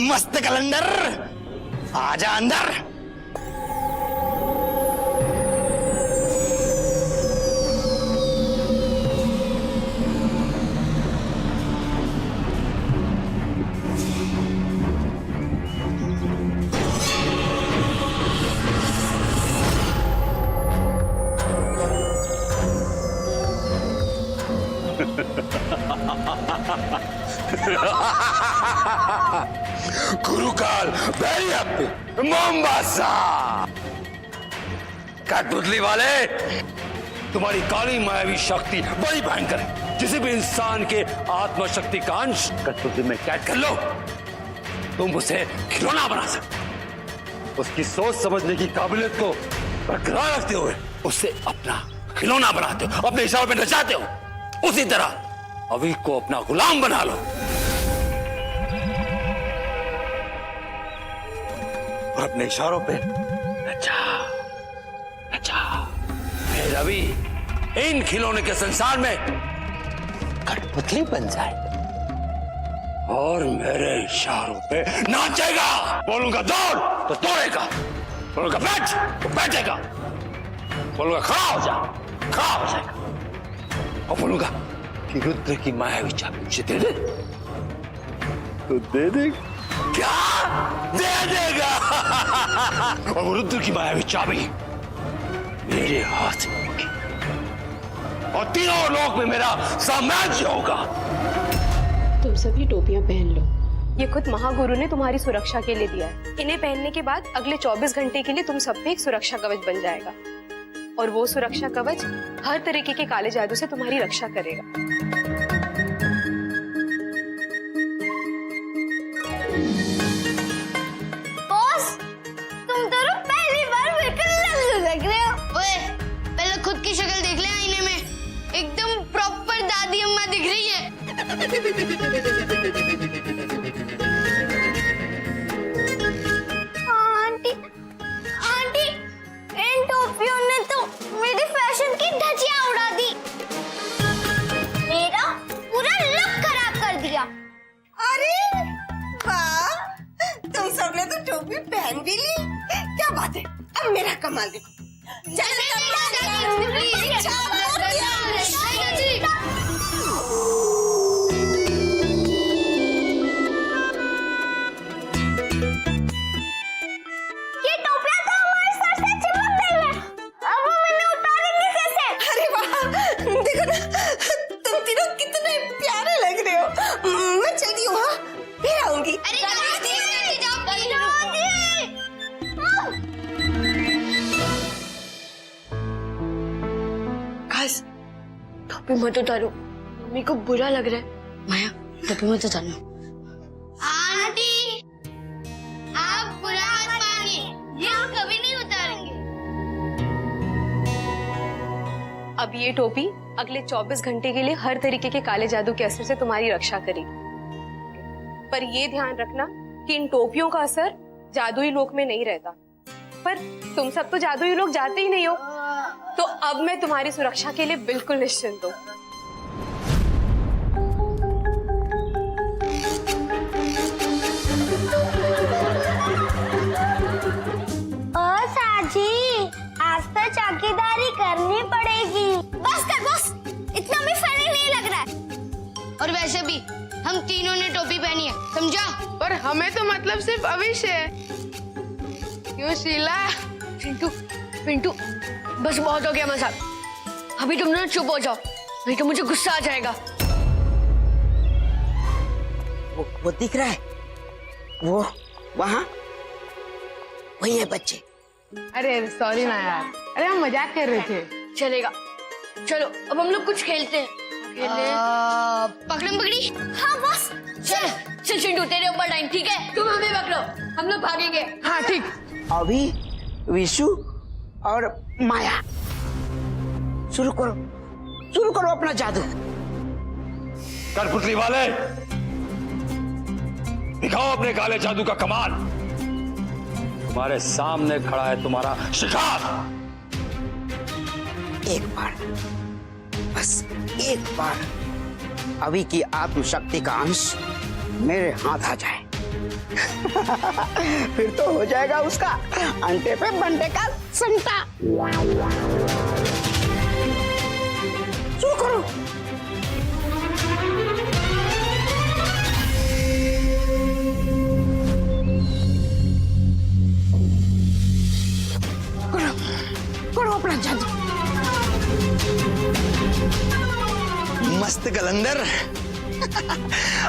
मस्त कलंदर, आजा अंदर। गुरुकाल मोम्बासा, कठपुतली वाले, तुम्हारी काली मायावी शक्ति बड़ी भयंकर है। किसी भी इंसान के आत्मशक्ति का अंश कठपुतली में कैद कर लो, तुम उसे खिलौना बना सकते। उसकी सोच समझने की काबिलियत को बरकरार रखते हुए उससे अपना खिलौना बनाते हो, अपने इशारों पे नचाते हो। उसी तरह अभी को अपना गुलाम बना लो और अपने इशारों पे नचा नचा। फिर अभी इन खिलौने के संसार में कठपुतली बन जाए और मेरे इशारों पे नाचेगा। बोलूंगा दौड़ तो दौड़ेगा, बोलूंगा बैठ तो बैठेगा, बोलूंगा खड़ा हो जा खड़ा हो जाएगा, और बोलूंगा कि रुद्र की मायावी चाबी मुझे दे दे तो दे दे। क्या दे देगा? और वो रुद्र की मायावी चाबी मेरे हाथ में होगी और तीनों लोक में मेरा साम्राज्य होगा। तुम सब ये टोपियां पहन लो, ये खुद महागुरु ने तुम्हारी सुरक्षा के लिए दिया है। इन्हें पहनने के बाद अगले 24 घंटे के लिए तुम सब पे एक सुरक्षा कवच बन जाएगा, और वो सुरक्षा कवच हर तरीके के काले जादू से तुम्हारी रक्षा करेगा। बॉस, तुम दोनों पहली बार बिल्कुल लल्लू लग रहे हो। ओए, पहले खुद की शक्ल देख ले आईने में, एकदम प्रॉपर दादी अम्मा दिख रही है। आंटी, आंटी, इन टोपियों ने तो मेरी फैशन की धज्जियां उड़ा दी, मेरा पूरा लुक खराब कर दिया। अरे वाह, तुम सबने तो टोपी पहन भी ली, क्या बात है। अब मेरा कमाल देखो। ये टोपियां तो हमारे सर से चिपक गई हैं। अब हम इन्हें उतारेंगे कैसे? अरे वाह, देखो ना, तुम तीनों कितने प्यारे लग रहे हो। मैं चलती हूँ, हाँ, फिर आऊंगी। अरे दादी, गाइस, टोपी मत उतारो, मम्मी को बुरा लग रहा है। माया, टोपी मत उतारो। आंटी, आप बुरा मत मानिए, ये हम कभी नहीं उतारेंगे। अब ये टोपी अगले 24 घंटे के लिए हर तरीके के काले जादू के असर से तुम्हारी रक्षा करेगी। पर ये ध्यान रखना कि इन टोपियों का असर जादुई लोक में नहीं रहता। पर तुम सब तो जादुई लोक जाते ही नहीं हो, तो अब मैं तुम्हारी सुरक्षा के लिए बिल्कुल निश्चिंत हूँ। ओ साजी, आज तो चौकीदारी करनी पड़ेगी। बस कर बस, इतना भी फनी नहीं लग रहा है। और वैसे भी हम तीनों ने टोपी पहनी है, समझा? पर हमें तो मतलब सिर्फ अविश है। क्यों शीला? पिंटू, पिंटू, बस बहुत हो गया मजाक। अभी तुम ना चुप हो जाओ, नहीं तो मुझे गुस्सा आ जाएगा। वो दिख रहा है, वो वहाँ वही है बच्चे। अरे सॉरी ना यार, अरे हम मजाक कर रहे थे। चलेगा, चलो अब हम लोग कुछ खेलते हैं। पकड़म पकड़ी। हाँ बस, चल चल चिंटू, तेरे ऊपर टाइम, ठीक है? तुम हमें पकड़ो, हम लोग भागेंगे। हाँ ठीक। अभी विशु और माया, शुरू करो अपना जादू। कठपुतली वाले, दिखाओ अपने काले जादू का कमाल। तुम्हारे सामने खड़ा है तुम्हारा शिकार। एक बार, बस एक बार अभी की आत्मशक्ति का अंश मेरे हाथ आ जाए फिर तो हो जाएगा उसका अंटे पे बंटे का संटा। शुरू करो। करो करो अपना जादू। मस्त कलंदर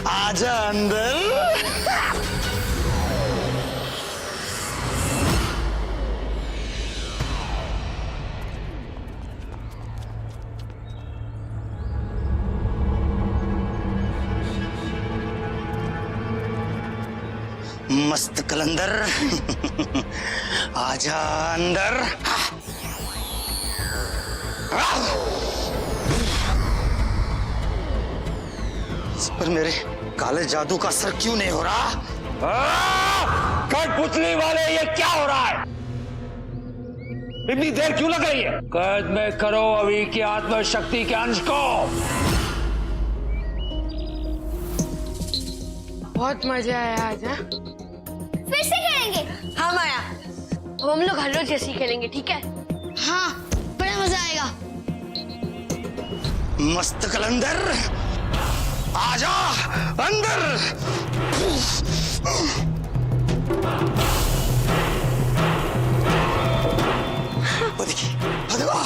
आजा अंदर। मस्त कलंदर आजा अंदर। इस पर मेरे काले जादू का असर क्यों नहीं हो रहा? कठपुतली वाले, ये क्या हो रहा है? इतनी देर क्यों लग रही है? कैद में करो अभी की आत्मशक्ति के अंश को। बहुत मजा आया आज। हाँ? फिर से खेलेंगे। हाँ माया, अब हम लोग हर रोज जैसे ही खेलेंगे, ठीक है? हाँ, बड़ा मजा आएगा। मस्त कलंदर आजा अंदर। वो देखिए, वो देखो।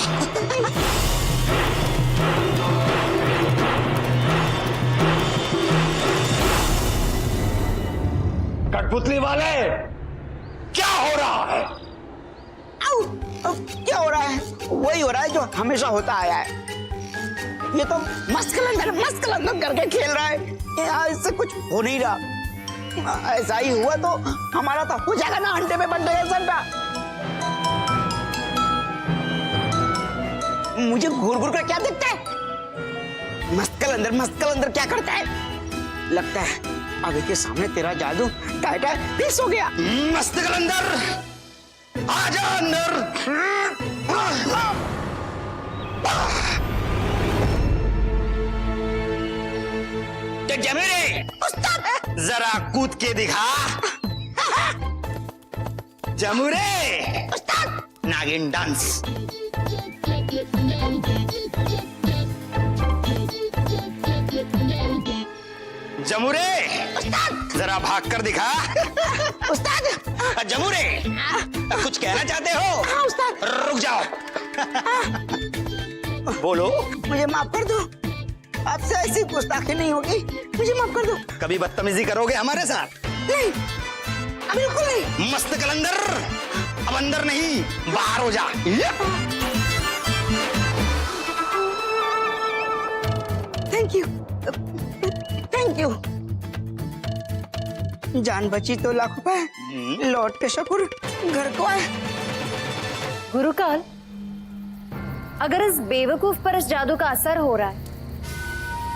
कठपुतली वाले, क्या हो रहा है? अब क्या हो रहा है? वही हो रहा है जो हमेशा होता आया है। ये तो मस्त कलंदर करके खेल रहा है। यहाँ इससे कुछ हो नहीं रहा। ऐसा ही हुआ तो हमारा तो हो जाएगा ना अंडे पे बंटे का संटा। मुझे घूर घूर कर क्या दिखता है? मस्त कलंदर क्या करता है? लगता है अभी के सामने तेरा जादू टाइटा फिक्स हो गया। मस्त कलंदर आजा अंदर। जमीरे, जरा कूद के दिखा। जमुरे, नागिन डांस। जमुरे, जरा भाग कर दिखा। उस्ताद। जमुरे, कुछ कहना चाहते हो? हाँ उस्ताद। रुक जाओ। बोलो। मुझे माफ कर दो, आपसे ऐसी गुस्ताखी नहीं होगी। मुझे माफ कर दो। कभी बदतमीजी करोगे हमारे साथ? नहीं, बिल्कुल नहीं। मस्त कलंदर, अब अंदर नहीं, बाहर हो जा। Thank you, thank you. जान बची तो लाख रुपए लौट के शुक्र घर को आए। गुरुकाल, अगर इस बेवकूफ पर इस जादू का असर हो रहा है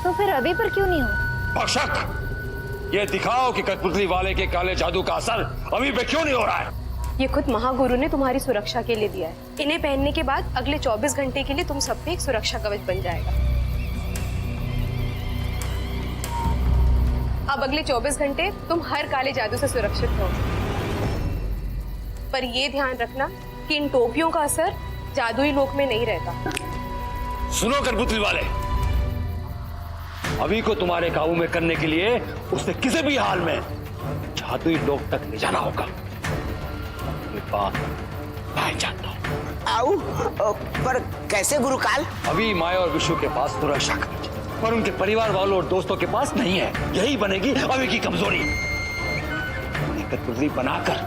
तो फिर अभी पर क्यों नहीं हो? बशक, ये दिखाओ कि कठपुतली वाले के काले जादू का असर अभी पे क्यों नहीं हो रहा है। ये खुद महागुरु ने तुम्हारी सुरक्षा के लिए दिया है। इन्हें पहनने के बाद अगले 24 घंटे के लिए तुम सब पे एक सुरक्षा कवच बन जाएगा। अब अगले 24 घंटे तुम हर काले जादू से सुरक्षित हो। पर ये ध्यान रखना कि इन टोपियों का असर जादुई लोक में नहीं रहता। सुनो कठपुतली वाले, अभी को तुम्हारे काबू में करने के लिए उसे किसी भी हाल में जादुई लोक तक ले जाना होगा। ये बात मैं जानता हूं। आओ, पर कैसे गुरुकाल? अभी माया और विष्णु के पास सुरक्षा कवच, पर उनके परिवार वालों और दोस्तों के पास नहीं है। यही बनेगी अभी की कमजोरी। कठपुतली बनाकर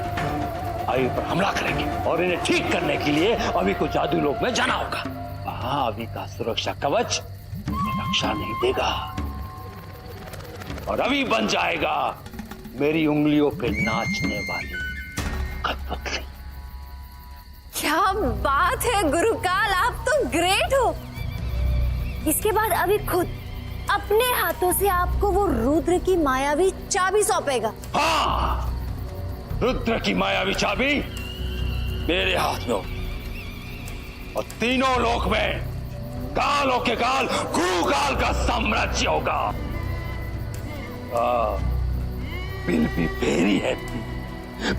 अभी पर हमला करेंगे और इन्हें ठीक करने के लिए अभी को जादू लोक में जाना होगा। वहां अभी का सुरक्षा कवच रक्षा नहीं देगा और अभी बन जाएगा मेरी उंगलियों पे नाचने वाली कठपुतली। क्या बात है गुरुकाल, आप तो ग्रेट हो। इसके बाद अभी खुद अपने हाथों से आपको वो रुद्र की मायावी चाबी सौंपेगा। हाँ, रुद्र की मायावी चाबी मेरे हाथ में होगी और तीनों लोक में कालों के काल गुरु काल का साम्राज्य होगा। विल बी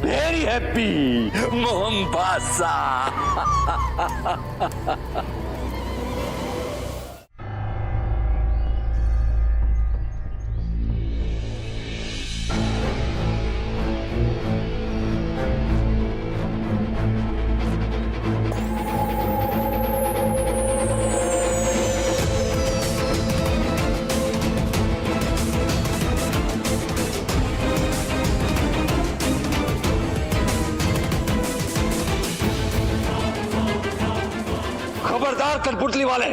वेरी हैप्पी मोहम्बासा। खबरदार कठपुतली वाले,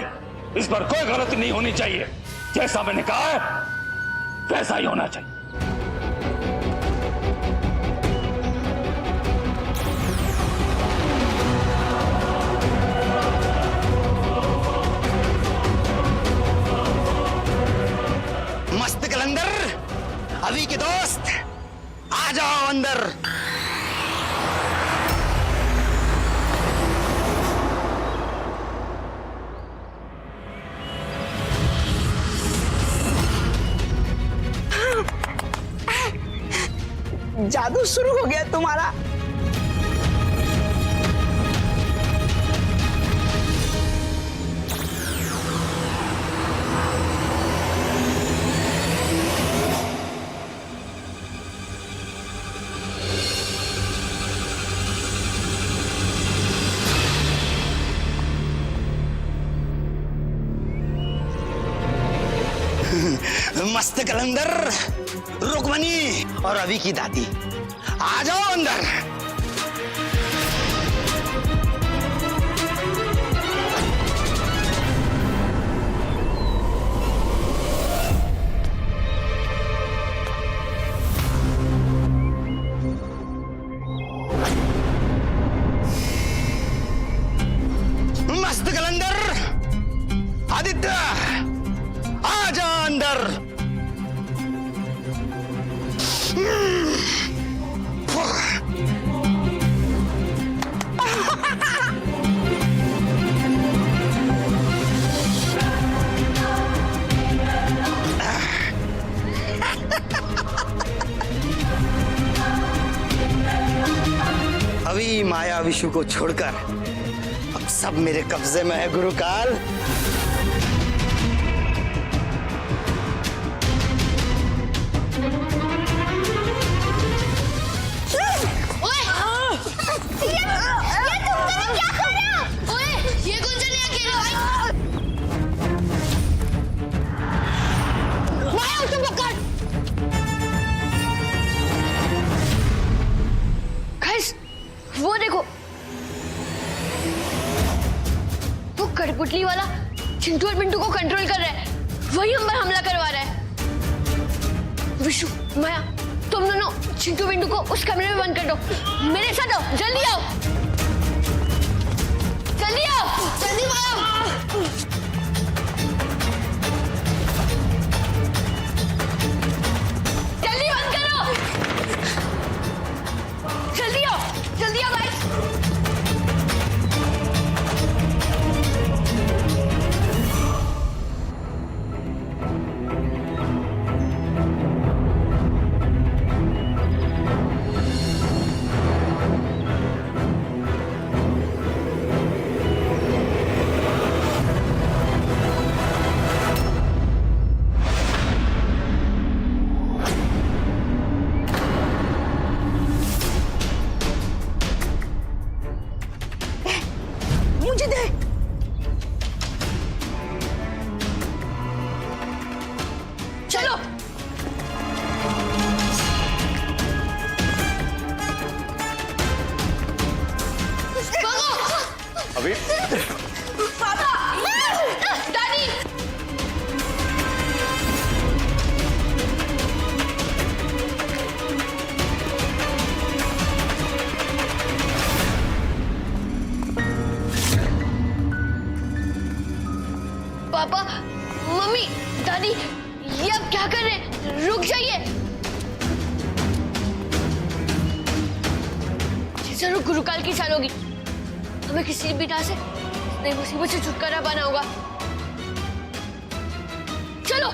इस पर कोई गलती नहीं होनी चाहिए। जैसा मैंने कहा है वैसा ही होना चाहिए। मस्त कलंदर, अभी के दोस्त, आ जाओ अंदर। जादू शुरू हो गया तुम्हारा। मस्त कलंदर, रुकमनी और अभी की दादी, आ जाओ अंदर। मस्त कलंदर, आदित्य, आ जा अंदर। अभी माया विशु को छोड़कर अब सब मेरे कब्जे में है गुरुकाल। वो देखो, वो कठपुतली वाला चिंटू और पिंटू को कंट्रोल कर रहा है, वही हम पर हमला करवा रहा है। विशु, माया, तुम दोनों चिंटू पिंटू को उस कमरे में बंद कर दो। मेरे साथ आओ, जल्दी आओ, जल्दी आओ, जल्दी आओ। जल्दी बंद करो, जल्दी आओ, जल्दी आओ गाइस। चलो, अभी पापा, दादी, पापा, मम्मी, दादी, ये अब क्या कर रहे हैं? रुक जाइए। जरूर गुरुकाल की चाल होगी। हमें किसी भी तरह से नई मुसीबत से छुटकारा पाना होगा। चलो।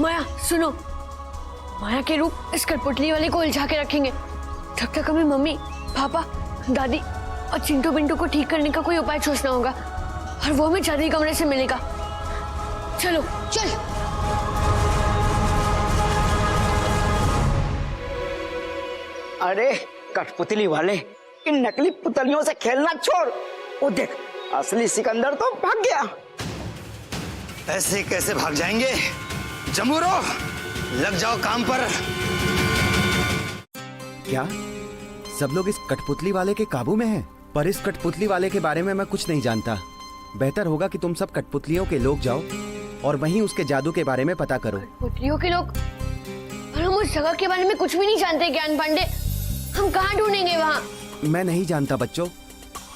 माया सुनो, माया के रूप इस कठपुतली वाले को उलझा के रखेंगे तब तक हमें मम्मी, पापा, दादी और चिंटू पिंटू को ठीक करने का कोई उपाय सोचना होगा, और वो हमें जादुई कमरे से मिलेगा। चलो चल। अरे कठपुतली वाले, इन नकली पुतलियों से खेलना छोड़। वो देख, असली सिकंदर तो भाग गया। ऐसे कैसे भाग जाएंगे? जमूरो, लग जाओ काम पर। क्या सब लोग इस कठपुतली वाले के काबू में हैं? पर इस कठपुतली वाले के बारे में मैं कुछ नहीं जानता। बेहतर होगा कि तुम सब कठपुतलियों के लोग जाओ और वहीं उसके जादू के बारे में पता करो। पुतलियों के लोग? और हम उस जगह के बारे में कुछ भी नहीं जानते ज्ञान पांडे, हम कहाँ ढूंढेंगे वहाँ? मैं नहीं जानता बच्चों,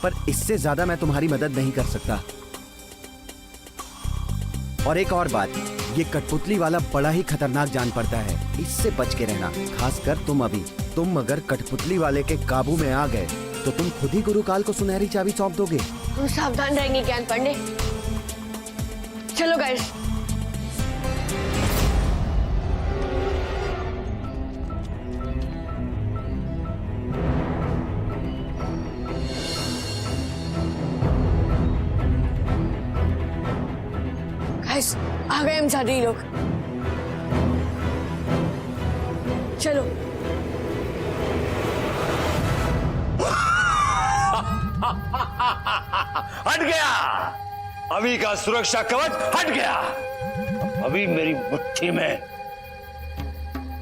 पर इससे ज्यादा मैं तुम्हारी मदद नहीं कर सकता। और एक और बात, ये कठपुतली वाला बड़ा ही खतरनाक जान पड़ता है, इससे बच के रहना। खासकर तुम अभी, तुम अगर कठपुतली वाले के काबू में आ गए तो तुम खुद ही गुरुकाल को सुनहरी चाबी सौंप दोगे। हम सावधान रहेंगे ज्ञान पांडे। चलो गाइस। गाइस, आ गए हम जादुई लोग। चलो। हट गया, अभी का सुरक्षा कवच हट गया। अभी मेरी मुट्ठी में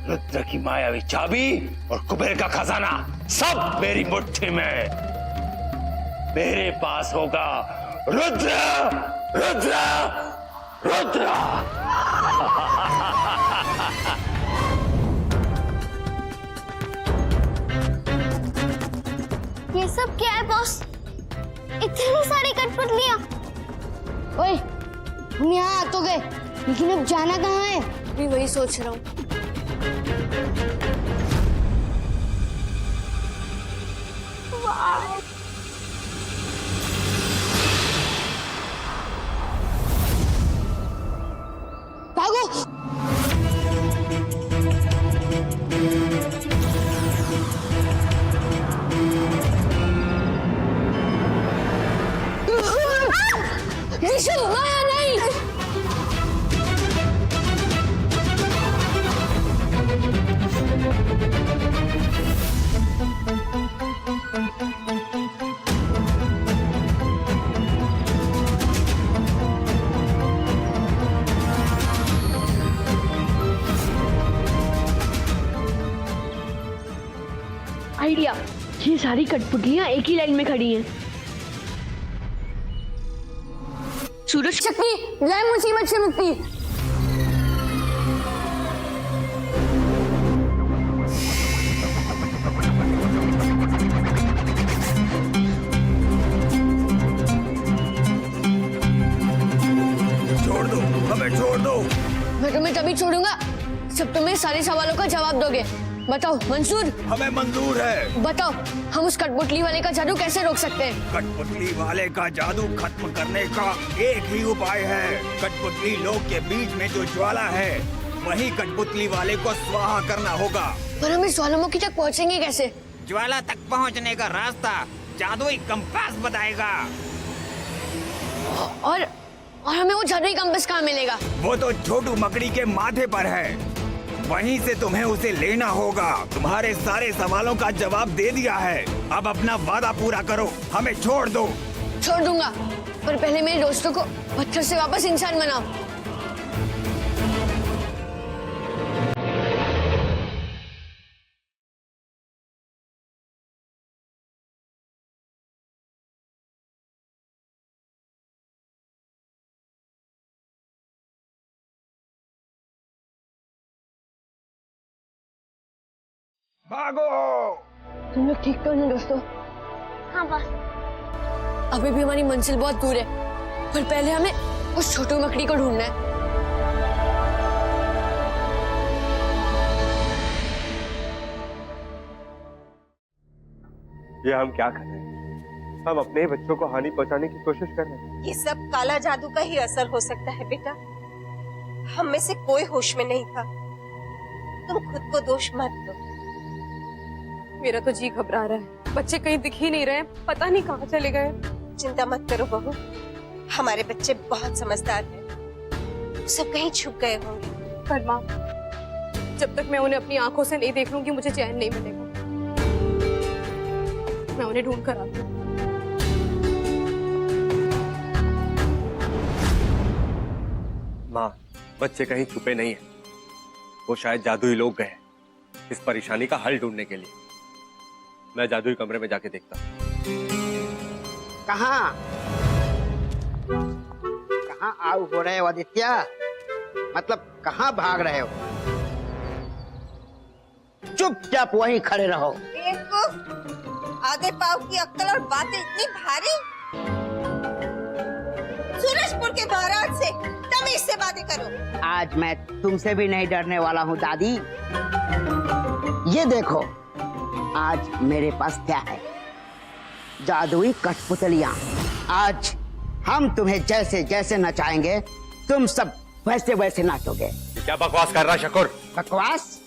रुद्र की मायावी चाबी और कुबेर का खजाना सब मेरी मुट्ठी में। मेरे पास होगा रुद्र, रुद्र, रुद्र। ये सब क्या है बॉस? इतनी सारी कठपुतलियां। ओए, हम यहाँ आ तो गए, लेकिन अब जाना कहाँ है? मैं वही सोच रहा हूँ। भागो। विशु, माया नहीं। आइडिया, ये सारी कठपुतलियां एक ही लाइन में खड़ी हैं। सूरज शक्ति, लाए मुसीबत से मुक्ति। छोड़ दो, हमें छोड़ दो। मैं तुम्हें तभी छोड़ूंगा जब तुम मेरे सारे सवालों का जवाब दोगे। बताओ मंसूर। हमें मंजूर है। बताओ, हम उस कठपुतली वाले का जादू कैसे रोक सकते हैं? कठपुतली वाले का जादू खत्म करने का एक ही उपाय है। कठपुतली लोग के बीच में जो ज्वाला है, वही कठपुतली वाले को स्वाहा करना होगा। पर हम इस ज्वालामुखी तक पहुंचेंगे कैसे? ज्वाला तक पहुंचने का रास्ता जादुई कंपास बताएगा। और हमें वो जादुई कंपास कहाँ मिलेगा? वो तो छोटू मकड़ी के माथे पर है, वहीं से तुम्हें उसे लेना होगा। तुम्हारे सारे सवालों का जवाब दे दिया है, अब अपना वादा पूरा करो, हमें छोड़ दो। छोड़ दूंगा, पर पहले मेरे दोस्तों को पत्थर से वापस इंसान बनाओ। भागो। तुम लोग ठीक तो हो दोस्तों? हाँ बस। अभी भी हमारी मंजिल बहुत दूर है, पर पहले हमें उस छोटू मकड़ी को ढूंढना है। ये हम क्या कर रहे हैं? हम अपने ही बच्चों को हानि पहुंचाने की कोशिश कर रहे हैं। ये सब काला जादू का ही असर हो सकता है बेटा। हम में से कोई होश में नहीं था। तुम खुद को दोष मत दो। मेरा तो जी घबरा रहा है, बच्चे कहीं दिख ही नहीं रहे, पता नहीं कहाँ चले गए। चिंता मत करो बहू, हमारे बच्चे बहुत समझदार हैं, सब कहीं छुप गए होंगे। पर माँ, जब तक मैं उन्हें अपनी आंखों से नहीं देख लूंगी मुझे चैन नहीं मिलेगा। मैं उन्हें ढूंढ कर आती हूँ। माँ, बच्चे कहीं छुपे नहीं हैं। वो शायद जादुई लोग गए इस परेशानी का हल ढूंढने के लिए। मैं जादुई कमरे में जाके देखता हूँ। कहाँ कहाँ आउ हो रहे हो आदित्य? मतलब कहाँ भाग रहे हो? चुपचाप वहीं खड़े रहो। आधे पाव की अक्कल और बातें इतनी भारी। सूरजपुर के महाराज से तमीज से बातें करो। आज मैं तुमसे भी नहीं डरने वाला हूँ दादी। ये देखो आज मेरे पास क्या है, जादुई कठपुतलियां। आज हम तुम्हें जैसे जैसे नचाएंगे तुम सब वैसे वैसे नाचोगे। क्या बकवास कर रहा है शकूर? बकवास?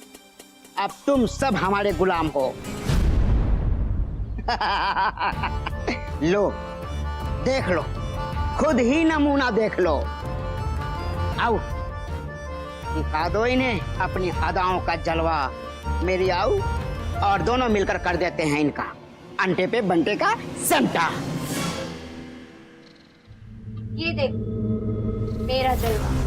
अब तुम सब हमारे गुलाम हो। लो देख लो, खुद ही नमूना देख लो। आओ दिखा दो इन्हें अपनी अदाओं का जलवा। मेरी आओ और दोनों मिलकर कर देते हैं इनका अंटे पे बंटे का संटा। ये देख मेरा जलवा।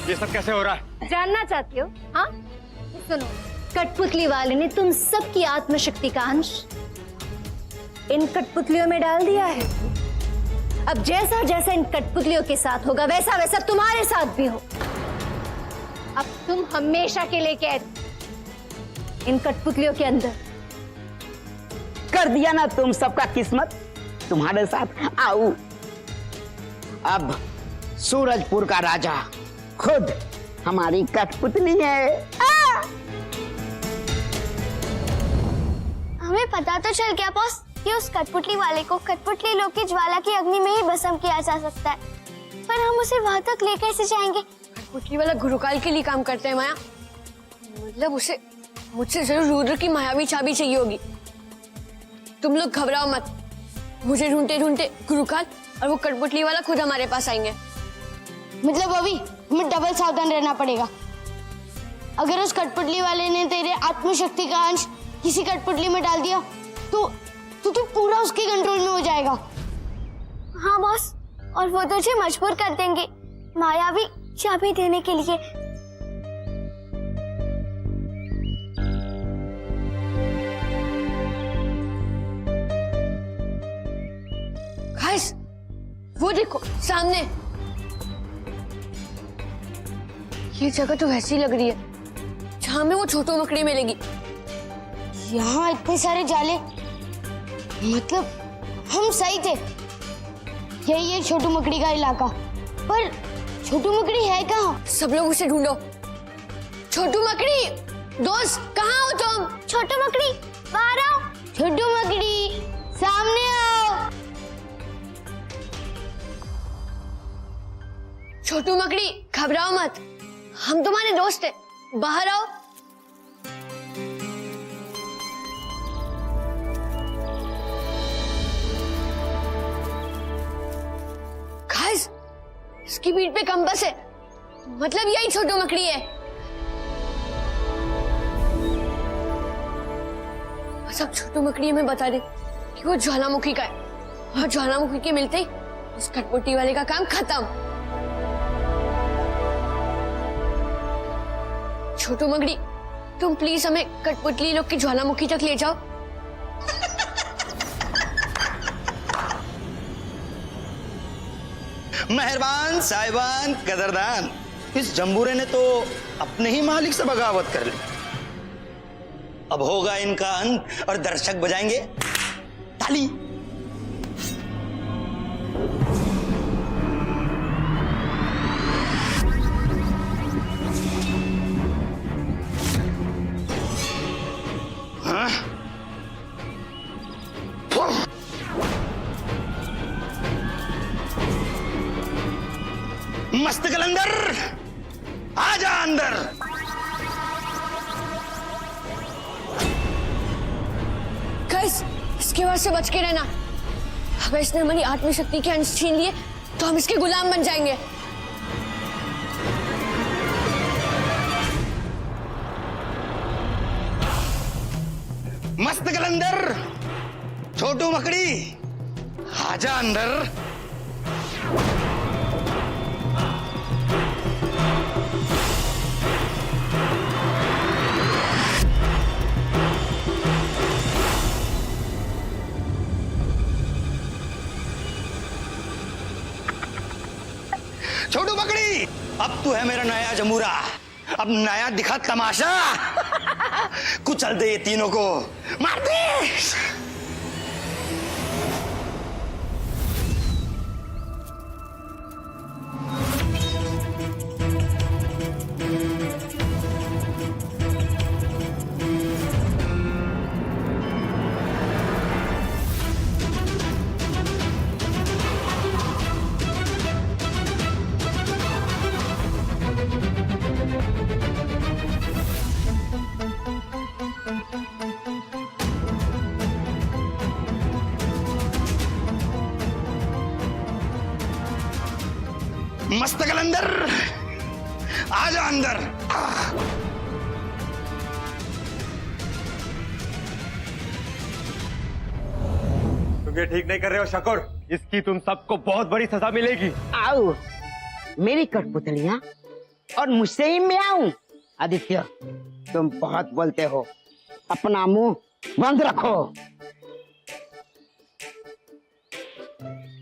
ये सब कैसे हो रहा है? जानना चाहती हो? हाँ सुनो, कठपुतली वाले ने तुम सबकी आत्मशक्ति का अंश इन कठपुतलियों में डाल दिया है। अब जैसा जैसा इन कठपुतलियों के साथ होगा वैसा वैसा तुम्हारे साथ भी हो। अब तुम हमेशा के लिए कैद इन कठपुतलियों के अंदर। कर दिया ना तुम सबका किस्मत तुम्हारे साथ। आओ अब सूरजपुर का राजा खुद हमारी कठपुतली है। हमें पता तो चल गया बॉस कि उस कठपुतली वाले को कठपुतली लोग की ज्वाला की अग्नि में ही भस्म किया जा सकता है, पर हम उसे वहां तक ले कैसे जाएंगे? कठपुतली वाला गुरुकाल के लिए काम करते हैं माया। मतलब उसे मुझसे जरूर रुद्र की मायावी चाबी चाहिए होगी। तुम लोग घबराओ मत, मुझे ढूंढते ढूंढते गुरुकाल और वो कठपुतली वाला खुद हमारे पास आएंगे। मतलब अभी हमें डबल सावधान रहना पड़ेगा। अगर उस कठपुतली वाले ने तेरे आत्मशक्ति का अंश किसी कठपुतली में डाल दिया तो तू पूरा उसके कंट्रोल में हो जाएगा। हाँ बॉस, और वो तुझे मजबूर कर देंगे मायावी चाबी देने के लिए। गाइस, वो देखो सामने। ये जगह तो वैसी लग रही है जहां में वो छोटू मकड़ी मिलेगी। यहाँ इतने सारे जाले, मतलब हम सही थे। यही है छोटू मकड़ी का इलाका, पर छोटू मकड़ी है कहाँ? सब लोग उसे ढूंढो। छोटू मकड़ी, दोस्त कहाँ हो तुम? छोटू मकड़ी बाहर आओ। छोटू मकड़ी सामने आओ। छोटू मकड़ी घबराओ मत, हम तुम्हारे दोस्त हैं, बाहर आओ। गाइस, इसकी पीठ पे कंपास है, मतलब यही छोटू मकड़ी है। बस अब छोटू मकड़ी हमें बता दे कि वो ज्वालामुखी का है, और ज्वालामुखी के मिलते ही उस कठपुतली वाले का काम खत्म। छोटू मकड़ी, तुम प्लीज हमें कठपुतली लोग की ज्वालामुखी तक ले जाओ। मेहरबान साहिबान कदरदान, इस जंबूरे ने तो अपने ही मालिक से बगावत कर ली। अब होगा इनका अंत और दर्शक बजाएंगे साली। हाँ? मस्त कलंदर, आजा अंदर। गाइस, इसके बाद से बच के रहना। अगर इसने हमारी आत्मिक शक्ति के अंश छीन लिए तो हम इसके गुलाम बन जाएंगे। मस्त कलंदर, छोटू मकड़ी, आजा अंदर। छोटू मकड़ी, अब तू है मेरा नया जमूरा। अब नया दिखा तमाशा। कुचल दे ये तीनों को, मार दे। मस्त कलंदर, आजा अंदर। तुम ये ठीक नहीं कर रहे हो शकुर। इसकी तुम सबको बहुत बड़ी सजा मिलेगी। आओ मेरी कठपुतलियां और मुझसे ही मियाऊं। आदित्य, तुम बहुत बोलते हो, अपना मुंह बंद रखो।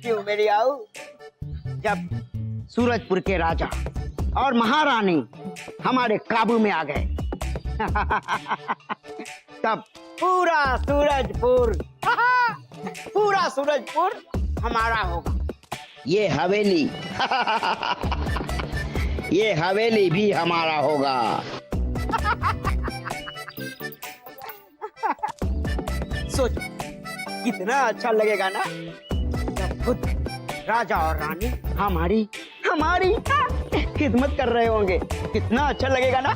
क्यों मेरी आओ? जब सूरजपुर के राजा और महारानी हमारे काबू में आ गए तब पूरा सूरजपुर हमारा होगा। ये हवेली भी हमारा होगा। सोच कितना अच्छा लगेगा ना, जब खुद राजा और रानी हमारी खिदमत कर रहे होंगे। कितना अच्छा लगेगा ना।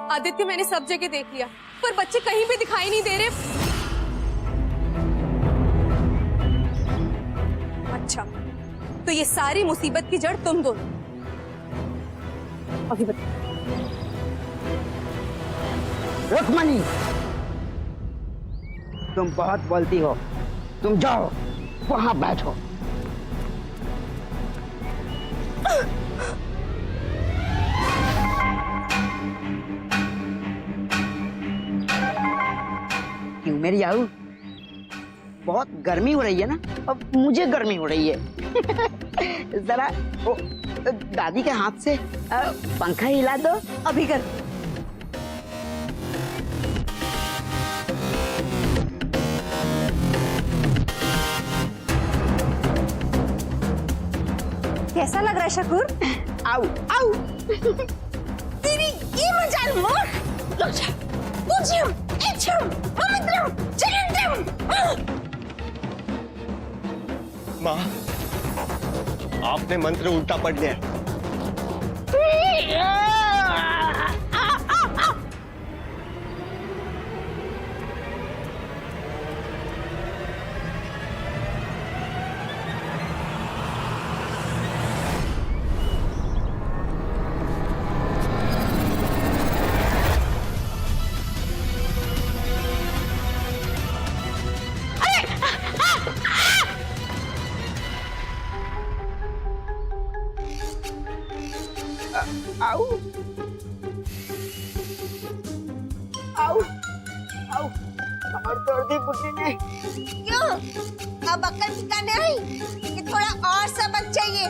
आदित्य, मैंने सब जगह देख लिया, पर बच्चे कहीं भी दिखाई नहीं दे रहे। अच्छा, तो ये सारी मुसीबत की जड़ तुम दोनों। अभी बता। रुक्मणी, तुम बहुत बोलती हो। तुम जाओ वहां बैठो। क्यों मेरी आऊ? बहुत गर्मी हो रही है ना। अब मुझे गर्मी हो रही है। जरा वो दादी के हाथ से पंखा हिला दो। अभी कर। कैसा लग रहा है शकूर? आओ आओ। तेरी ये मजाल मोर। लोचा, पूज्यम, एचम, ममित्रम, जगन्यम। माँ, आपने मंत्र उल्टा पढ़ लिया। आओ आओ आओ। कमर तोड़ दी बुड्ढी ने। क्यों? अब अक्ल ठिकाने आई कि थोड़ा और सबक चाहिए?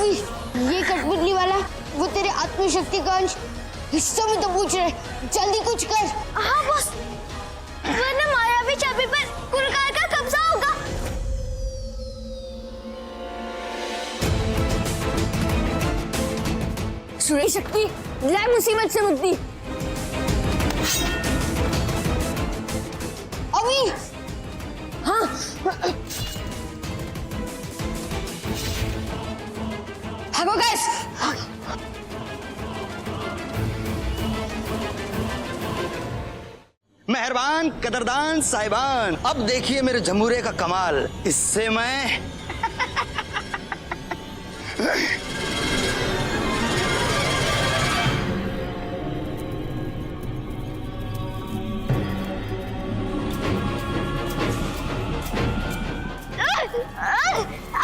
अभी ये कठपुतली वाला वो तेरे आत्मशक्ति का अंश हिस्सा में तो पूछ रहे, जल्दी कुछ कर। हाँ बॉस, वरना मायावी चाबी पर गुरुकाल का कब्जा होगा। सूर्य शक्ति लाए मुसीबत से मुक्ति। अभी हाँ भागो गाइस। मेहरबान कदरदान साहिबान, अब देखिए मेरे जमूरे का कमाल। इससे मैं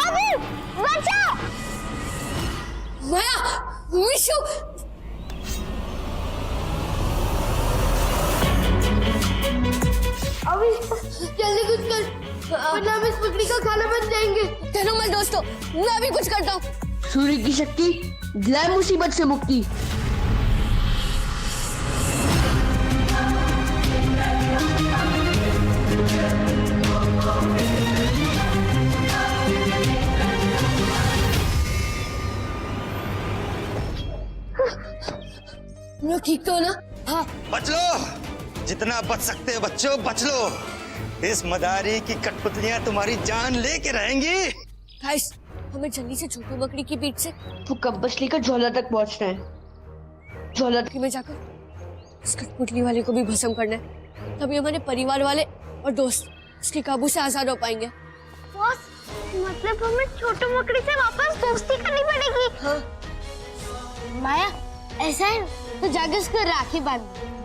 अभी बचाओ। माया, विशु, अभी जल्दी कुछ कर, वरना हम इस मकड़ी का खाना बन जाएंगे। चलो मत दोस्तों, मैं भी कुछ करता हूँ। सूर्य की शक्ति दिलाए मुसीबत से मुक्ति। लोग ठीक तो हो ना? हाँ। बच लो, जितना बच सकते हो बच्चों बच लो। इस मदारी की कठपुतलियां तुम्हारी जान लेके रहेंगी। गाइस, हमें जल्दी से छोटू मकड़ी की पीठ से वो कंपास लेकर झोला तक पहुंचना है। झोला में जाकर इस कठपुतली वाले को भी भस्म करना है, तभी हमारे परिवार वाले और दोस्त इसके काबू से आजाद हो पाएंगे। बॉस, मतलब हमें छोटू मकड़ी से वापस दोस्ती करनी पड़ेगी। हाँ। माया, ऐसा है तो जाके उसको राखी बांध,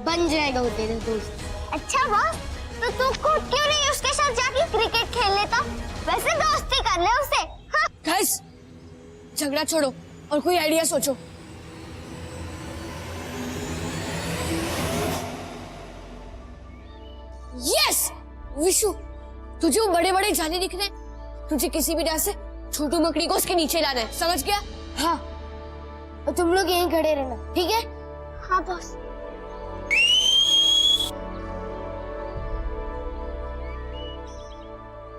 बन जाएगा वो तेरा दोस्त। अच्छा बॉस, तो तू खुद क्यों नहीं उसके साथ जाके क्रिकेट खेल लेता? वैसे दोस्ती कर ले उससे। हाँ? गाइस, झगड़ा छोड़ो और कोई आइडिया सोचो। यस विशु, तुझे वो बड़े बड़े जाले दिख रहे हैं, तुझे किसी भी राह से छोटू मकड़ी को उसके नीचे लाना है, समझ गया? हाँ, और तुम लोग यहीं खड़े रहना, ठीक है? हाँ बॉस।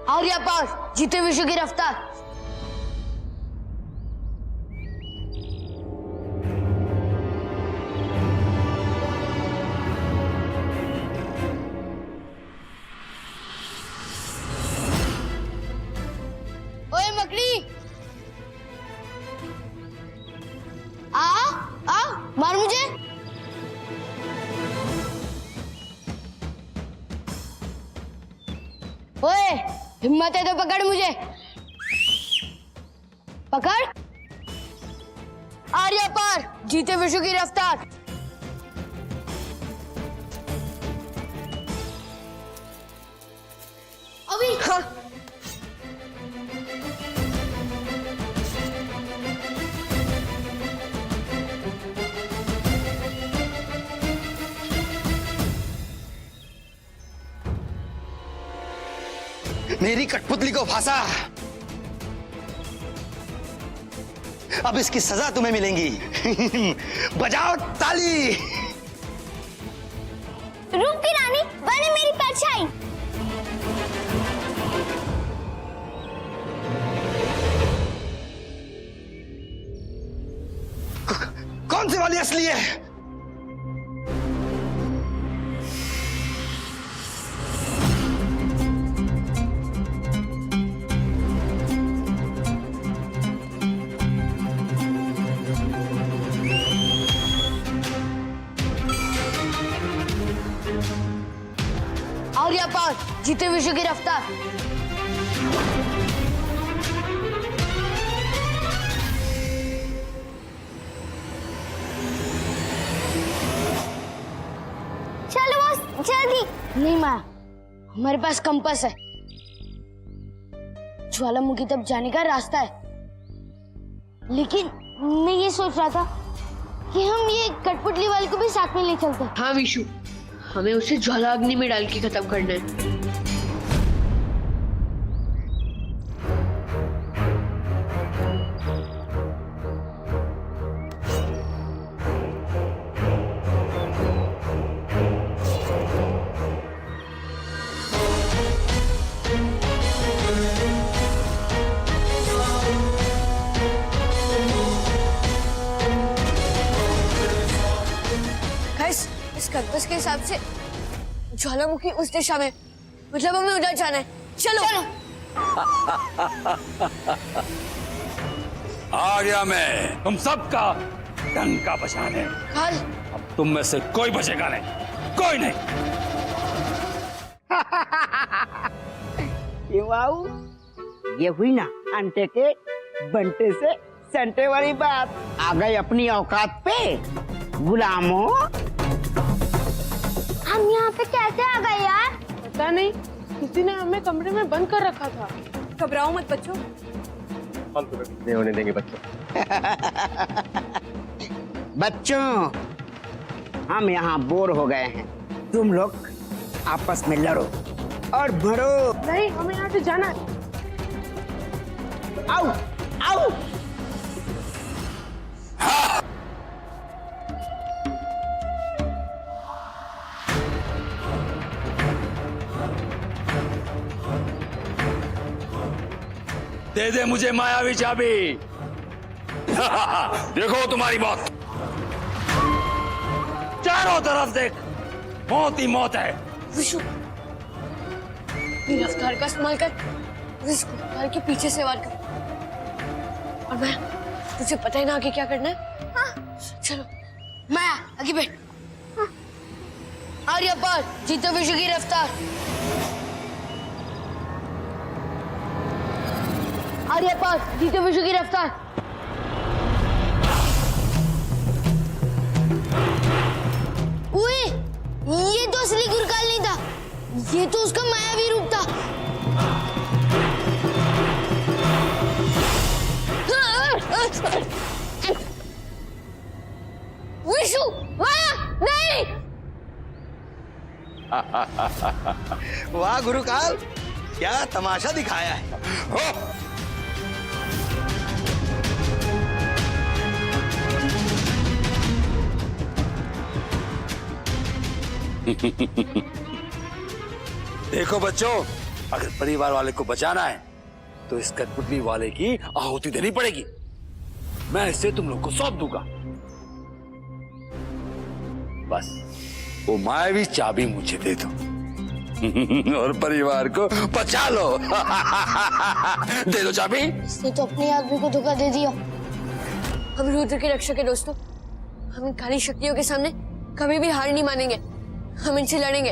आर्या पार, जीते विश्व की रफ्तार। ओए मकड़ी, आ मार मुझे। ओए, हिम्मत है तो पकड़ मुझे। पकड़। आर्या पार, जीते विश्व की रफ्तार। अभी हाँ। मेरी कठपुतली को फांसा, अब इसकी सजा तुम्हें मिलेगी। बजाओ ताली। रूप की रानी बने मेरी परछाई। कौन सी वाली असली है? आर्या पार, जीते विश्व की रफ्तार। चलो बॉस, जल्दी। नहीं माया, हमारे पास कंपास है, ज्वालामुखी तक जाने का रास्ता है। लेकिन मैं ये सोच रहा था कि हम ये कठपुतली वाले को भी साथ में ले चलते। हाँ विशु, हमें उसे ज्वालाग्नि में डाल के खत्म करना है। कंपास के हिसाब से ज्वालामुखी उस दिशा में, मतलब हमें उधर जाना है। चलो, चलो। आ गया मैं तुम सबका डंका बजाने। कल अब तुम में से कोई बचेगा नहीं, कोई नहीं। क्यों आऊ? ये हुई ना अंटे के बंटे से संटे वाली बात। आ गए अपनी औकात पे गुलामों। हम यहाँ पे कैसे आ गए यार? पता नहीं, किसी ने हमें कमरे में बंद कर रखा था। घबराओ मत बच्चों, हम तुम्हें नहीं होने देंगे बच्चों। बच्चों, हम यहाँ बोर हो गए हैं। तुम लोग आपस में लड़ो और भरो। नहीं, हमें यहाँ से जाना है। आओ, आओ। दे दे मुझे मायावी चाबी। देखो तुम्हारी मौत, चारों तरफ देख, मौत ही मौत है। विशु, रफ्तार का इस्तेमाल कर, इस गुरुकाल के पीछे से वार कर। और मैं, तुझे पता है ना आगे क्या करना है? हाँ। चलो, माया आगे बैठ। आर्या पार, जीतो विशु की रफ्तार। आर्या पार, जीतो विशु की रफ्तार। ओए, ये तो असली गुरुकाल नहीं था, ये तो उसका मायावी रूप था। विशु, माया, नहीं। वाह गुरुकाल, क्या तमाशा दिखाया है। हो। देखो बच्चों, अगर परिवार वाले को बचाना है तो इस कठपुतली वाले की आहुति देनी पड़ेगी। मैं इसे तुम लोग को सौंप दूंगा। बस वो मायावी चाबी मुझे दे दो और परिवार को बचा लो। दे दो चाबी। इसने तो अपने आदमी को धोखा दे दिया। हम रुद्र के रक्षक है दोस्तों, हम इन काली शक्तियों के सामने कभी भी हार नहीं मानेंगे। हम इनसे लड़ेंगे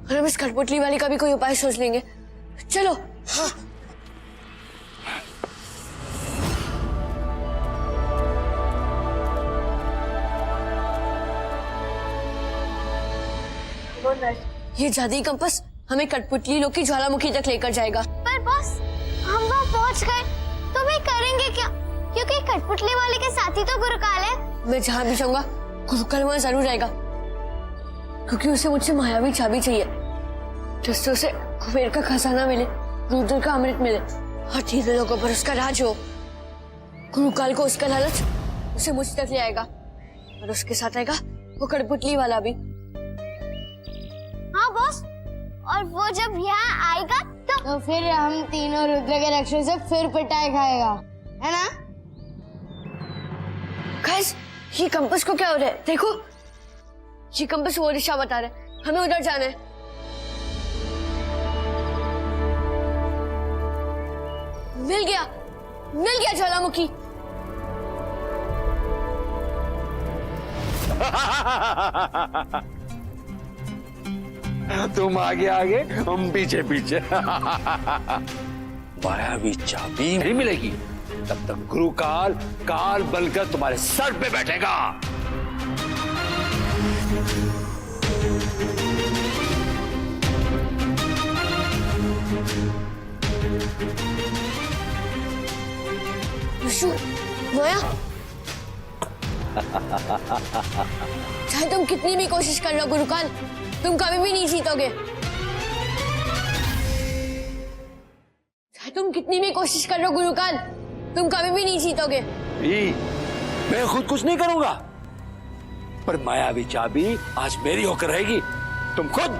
और हम इस कठपुतली वाली का भी कोई उपाय सोच लेंगे। चलो। हाँ। ये जादुई कंपास हमें कठपुतली लोग की ज्वालामुखी तक लेकर जाएगा। पर बॉस, हम वहाँ पहुँच गए तो भी करेंगे क्या? क्योंकि कठपुतली वाले के साथ ही तो गुरुकाल है। मैं जहाँ भी जाऊंगा गुरुकाल वहाँ जरूर आएगा, क्योंकि उसे मुझसे मायावी चाबी चाहिए, जिससे उसे कुबेर का खजाना मिले, रुद्र का अमृत मिले और तीनों लोगों पर उसका राज हो। गुरुकाल को उसका लालच उसे मुझ तक ले आएगा और उसके साथ आएगा वो कठपुतली वाला भी। हाँ बॉस, और वो जब यहाँ आएगा तो फिर हम तीनों रुद्र के रक्षक से फिर पिटाई खाएगा, है ना? गाइस, ये कंपास को क्या हो रहा है? देखो, ये कंपास वो दिशा बता रहा है, हमें उधर जाना है। मिल गया ज्वालामुखी। तुम आगे आगे, हम पीछे पीछे। मायावी चाबी नहीं मिलेगी तब तक गुरुकाल काल बनकर तुम्हारे सर पे बैठेगा। विशु, माया, चाहे तुम कितनी भी कोशिश कर लो गुरुकाल, तुम कभी भी नहीं जीतोगे। चाहे तुम कितनी भी कोशिश कर लो गुरुकाल, तुम कभी भी नहीं जीतोगे। मैं खुद कुछ नहीं करूंगा, पर मायावी चाबी आज मेरी होकर रहेगी। तुम खुद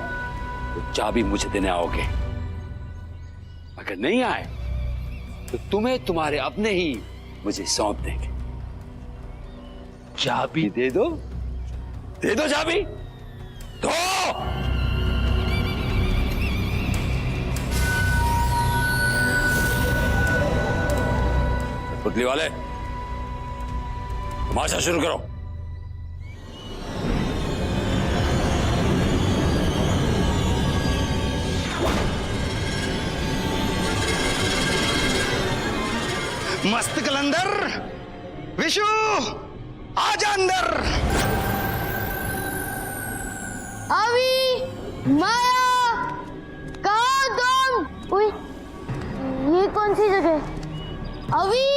वो चाबी मुझे देने आओगे। अगर नहीं आए तो तुम्हें तुम्हारे अपने ही मुझे सौंप देंगे। चाबी दे दो चाबी। दो। पुतली वाले तमाशा शुरू करो। मस्त कलंदर, विशु आजा अंदर। अभी माया कहाँ तुम? उई, ये कौन सी जगह? अभी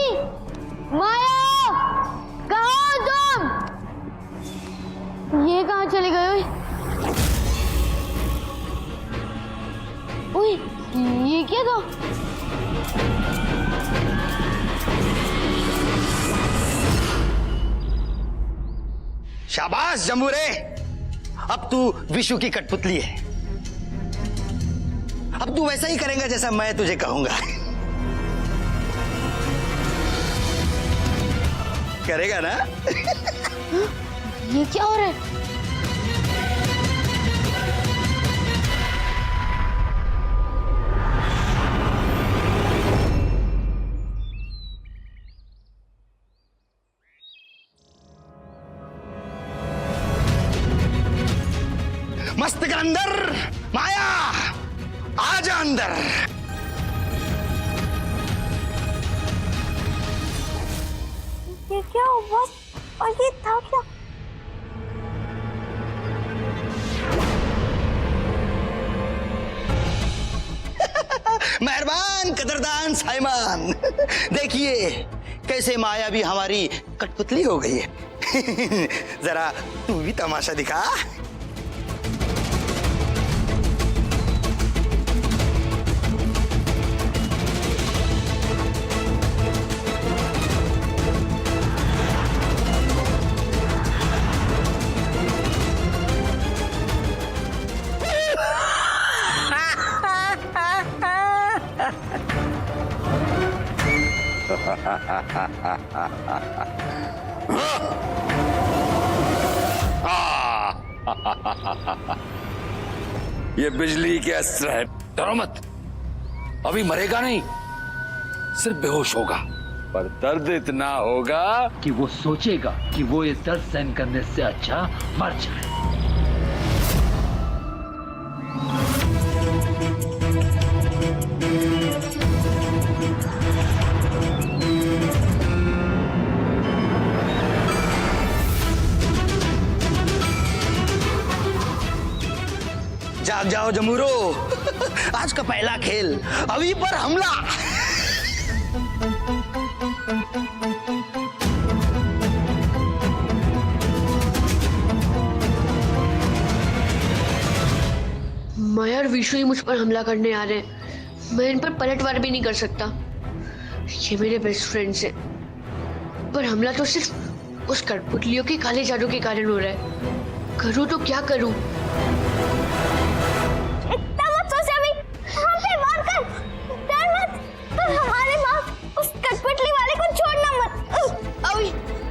माया कहाँ तुम? ये कहाँ चले गए? उई, ये क्या था? शाबाश जम्बूरे, अब तू विशु की कठपुतली है। अब तू वैसा ही करेगा जैसा मैं तुझे कहूंगा। करेगा ना? ये क्या हो रहा है? मस्त कलंदर, माया आजा अंदर। ये क्या हुआ? और ये था क्या? मेहरबान कदरदान साइमान, देखिए कैसे माया भी हमारी कठपुतली हो गई है। जरा तू भी तमाशा दिखा। ये बिजली के अस्त्र है, डरो मत। अभी मरेगा नहीं, सिर्फ बेहोश होगा, पर दर्द इतना होगा कि वो सोचेगा कि वो इस दर्द सहन करने से अच्छा मर जाए। जाग जाओ जमूरो, आज का पहला खेल अभी पर हमला। माया और विशु ही मुझ पर हमला करने आ रहे हैं। मैं इन पर पलटवार भी नहीं कर सकता। ये मेरे बेस्ट फ्रेंड्स हैं, पर हमला तो सिर्फ उस कठपुतलियों के काले जादू के कारण हो रहा है। करूँ तो क्या करूँ?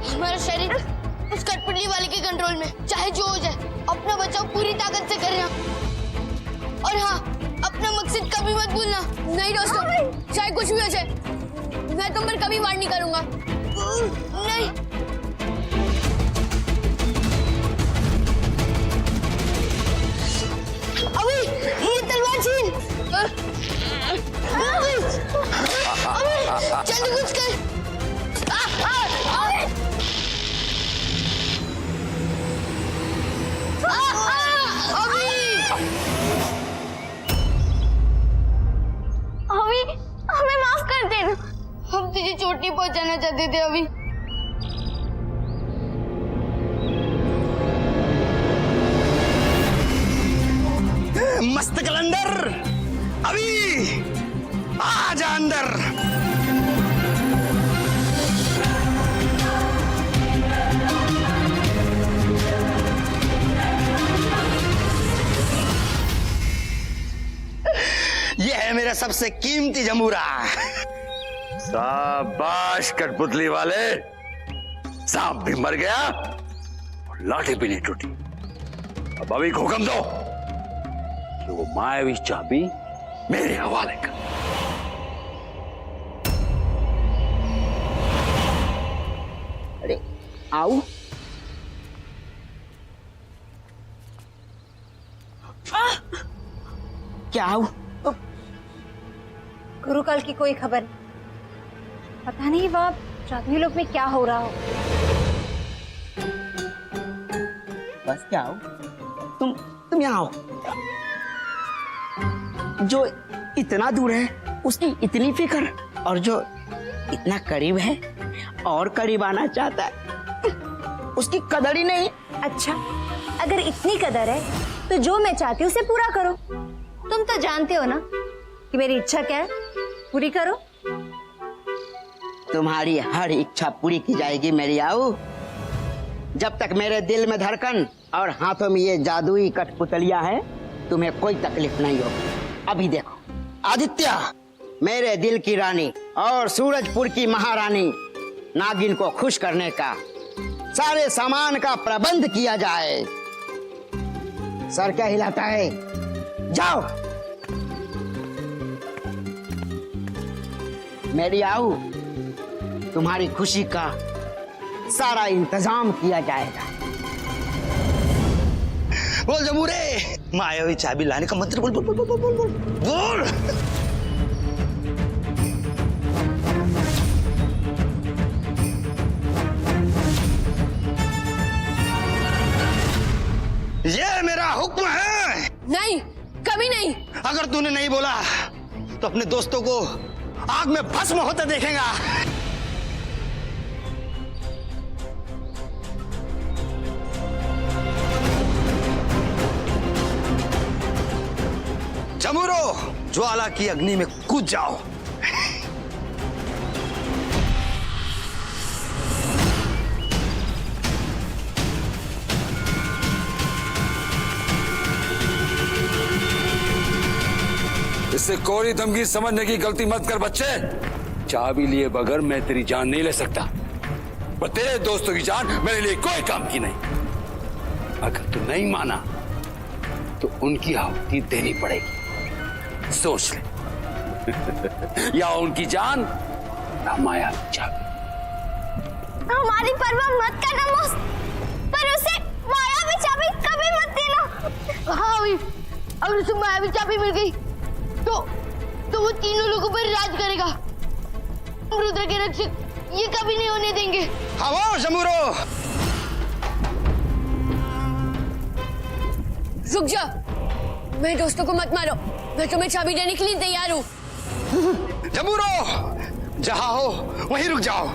हमारा शरीर उस कठपुतली वाले के कंट्रोल में, चाहे जो हो जाए अपना बचाव पूरी ताकत से करना। और हाँ, अपना मकसद कभी मत भूलना। नहीं दोस्तों, चाहे कुछ भी हो जाए, मैं तुम पर कभी वार नहीं करूंगा। नहीं। अभी ये तलवार छीन। अभी जल्दी कुछ कर। हमें माफ कर देना, हम तुझे चोट नहीं पहुंचाना चाहते थे। अभी मस्त कलंदर, अभी आजा अंदर। यह है मेरा सबसे कीमती जमूरा। शाबाश कठपुतली वाले, सांप भी मर गया और लाठी भी नहीं टूटी। अब अभी को हुक्म दो कि वो मायावी चाबी मेरे हवाले कर। अरे आओ। क्या आओ? गुरुकाल की कोई खबर नहीं। पता नहीं वहाँ जादुई लोक में क्या हो रहा हो। बस क्या आओ? तुम यहाँ आओ। जो इतना दूर है उसकी इतनी फिक्र, और जो इतना करीब है और करीब आना चाहता है उसकी कदर ही नहीं। अच्छा, अगर इतनी कदर है तो जो मैं चाहती हूँ उसे पूरा करो। तुम तो जानते हो ना कि मेरी इच्छा क्या है, पूरी करो। तुम्हारी हर इच्छा पूरी की जाएगी मेरी आओ, जब तक मेरे दिल में धड़कन और हाथों में ये जादुई कठपुतलियां हैं, तुम्हें कोई तकलीफ नहीं होगी। अभी देखो, आदित्य मेरे दिल की रानी और सूरजपुर की महारानी नागिन को खुश करने का सारे सामान का प्रबंध किया जाए। सर क्या हिलाता है? जाओ। मेरी आओ, तुम्हारी खुशी का सारा इंतजाम किया जाएगा। बोल जमूरे, मायावी चाबी लाने का मंत्र बोल बोल बोल बोल बोल बोल बोल। ये मेरा हुक्म है। नहीं, कभी नहीं। अगर तूने नहीं बोला तो अपने दोस्तों को आग में भस्म होते देखेगा। जमुरो, ज्वाला की अग्नि में कूद जाओ। इससे कोरी धमकी समझने की गलती मत कर बच्चे। चाबी लिए बगैर मैं तेरी जान नहीं ले सकता, पर तेरे दोस्तों की जान मेरे लिए कोई काम की नहीं। अगर तू नहीं माना तो उनकी आहुति देनी पड़ेगी, सोच ले। या उनकी जान या माया चाबी। हमारी परवाह मत करना मौस, पर उसे मायावी चाबी कभी मत देना। हाँ अभी, अगर उसे मायावी चाबी मिल गई तो वो तीनों लोगों पर राज करेगा। रुद्र के रक्षक ये कभी नहीं होने देंगे। खामोश जमुरो। रुक जा, मेरे दोस्तों को मत मारो, मैं तुम्हें चाबी देने के लिए तैयार हूँ। जमुरो, जहां हो वहीं रुक जाओ।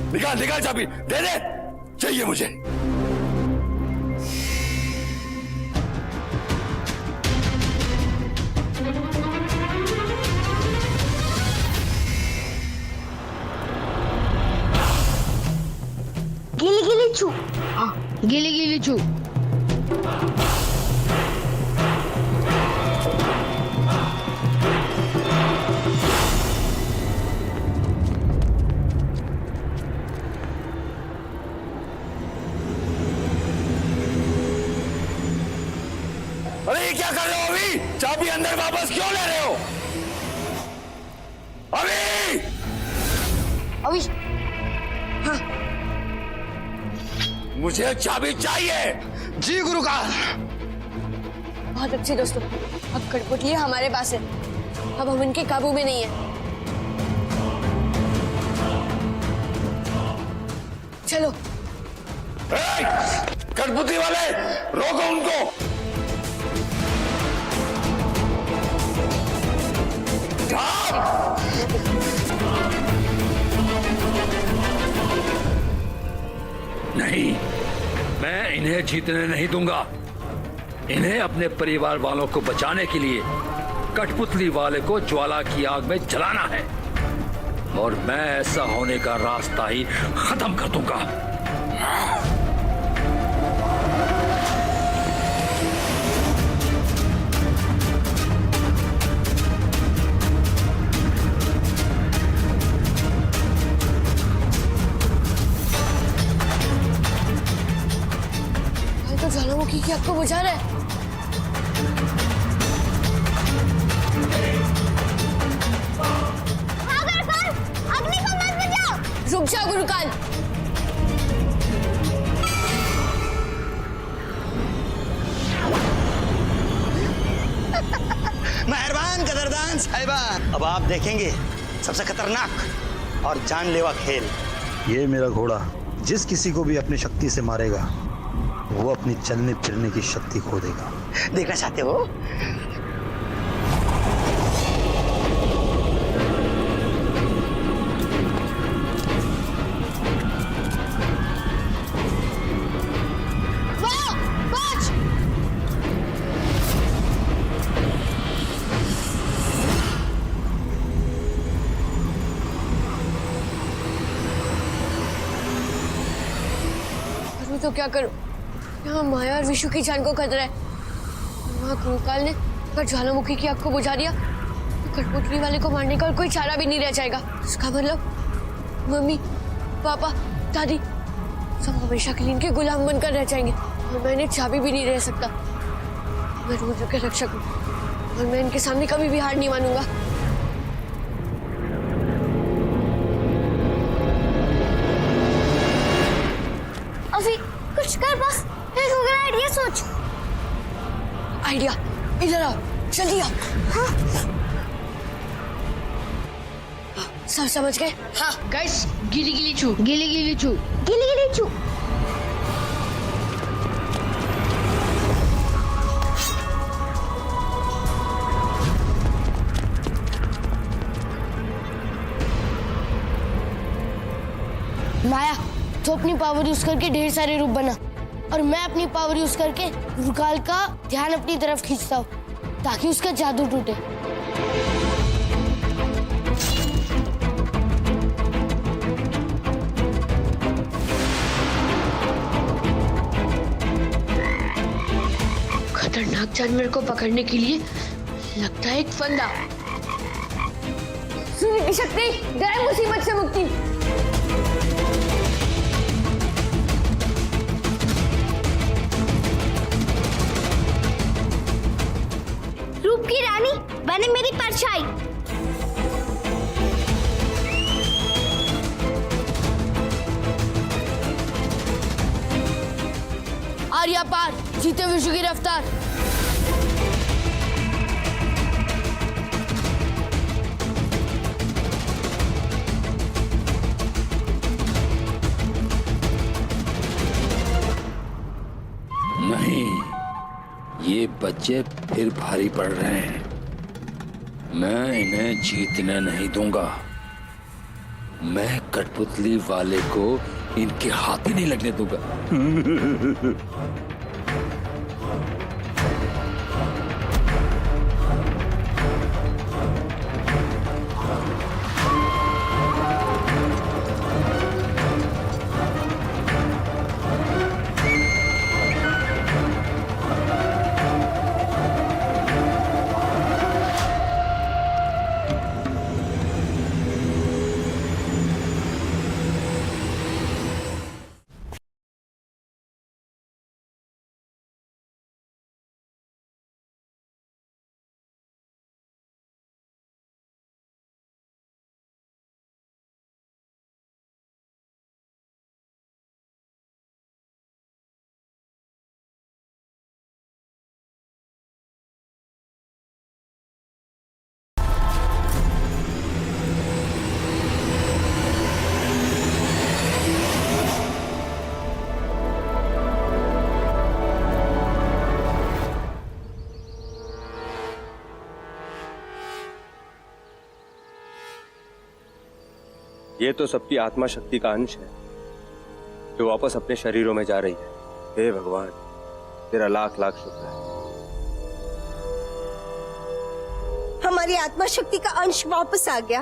निकाल निकाल चाबी, दे दे, चाहिए मुझे। गिली गिली छू। हाँ, गिली गिली छू। अरे ये क्या कर रहे हो अभी? चाबी अंदर वापस क्यों ले रहे हो? अभी अभी हाँ, मुझे चाबी चाहिए। जी गुरुकाल। बहुत अच्छे दोस्तों, अब कठपुतली हमारे पास है, अब हम इनके काबू में नहीं है। चलो कठपुतली वाले रोको उनको। नहीं, मैं इन्हें जीतने नहीं दूंगा। इन्हें अपने परिवार वालों को बचाने के लिए कठपुतली वाले को ज्वाला की आग में जलाना है और मैं ऐसा होने का रास्ता ही खत्म कर दूंगा। तो ज्वालामुखी की आग को बुझा रहा है। अग्नि को मत बुझाओ। रुक जाओ गुरुकाल। मेहरबान कदरदान साहिबान, अब आप देखेंगे सबसे खतरनाक और जानलेवा खेल। ये मेरा घोड़ा जिस किसी को भी अपनी शक्ति से मारेगा वो अपनी चलने फिरने की शक्ति खो देगा। देखना चाहते हो? करूँ तो क्या करूँ? यहाँ माया और विशु की जान को खतरा है। वहाँ गुरुकाल ने अगर ज्वालामुखी की आग को बुझा दिया तो कठपुतली वाले को मारने का और कोई चारा भी नहीं रह जाएगा। उसका मतलब मम्मी, पापा, दादी सब हमेशा के लिए इनके गुलाम बनकर रह जाएंगे और मैं इन्हें चाबी भी नहीं रह सकता। मैं रुद्र के रक्षक हूँ और मैं इनके सामने कभी भी हार नहीं मानूंगा। अभी कुछ कर, बस एक आइडिया सोच। आइडिया? इधर आओ, जल्दी आओ। हाँ? सब समझ गए? हाँ गाइस, गिली गिली छू, गिली गिली छू, गिली गिली छू। माया, तो अपनी पावर यूज करके ढेर सारे रूप बना और मैं अपनी पावर यूज करके गुरुकाल का ध्यान अपनी तरफ खींचता हूँ ताकि उसका जादू टूटे। खतरनाक जानवर को पकड़ने के लिए लगता है एक फंदा। सूर्य की शक्ति, गए मुसीबत से मुक्ति। रूप की रानी बने मेरी परछाई। आर्या पार, जीते विशु की रफ्तार। नहीं, ये बच्चे फिर भारी पड़ रहे हैं। मैं इन्हें जीतने नहीं दूंगा। मैं कठपुतली वाले को इनके हाथ ही नहीं लगने दूंगा। ये तो सबकी आत्मा शक्ति का अंश है जो वापस अपने शरीरों में जा रही है। हे भगवान, तेरा लाख लाख शुक्र है। हमारी आत्मा शक्ति का अंश वापस आ गया,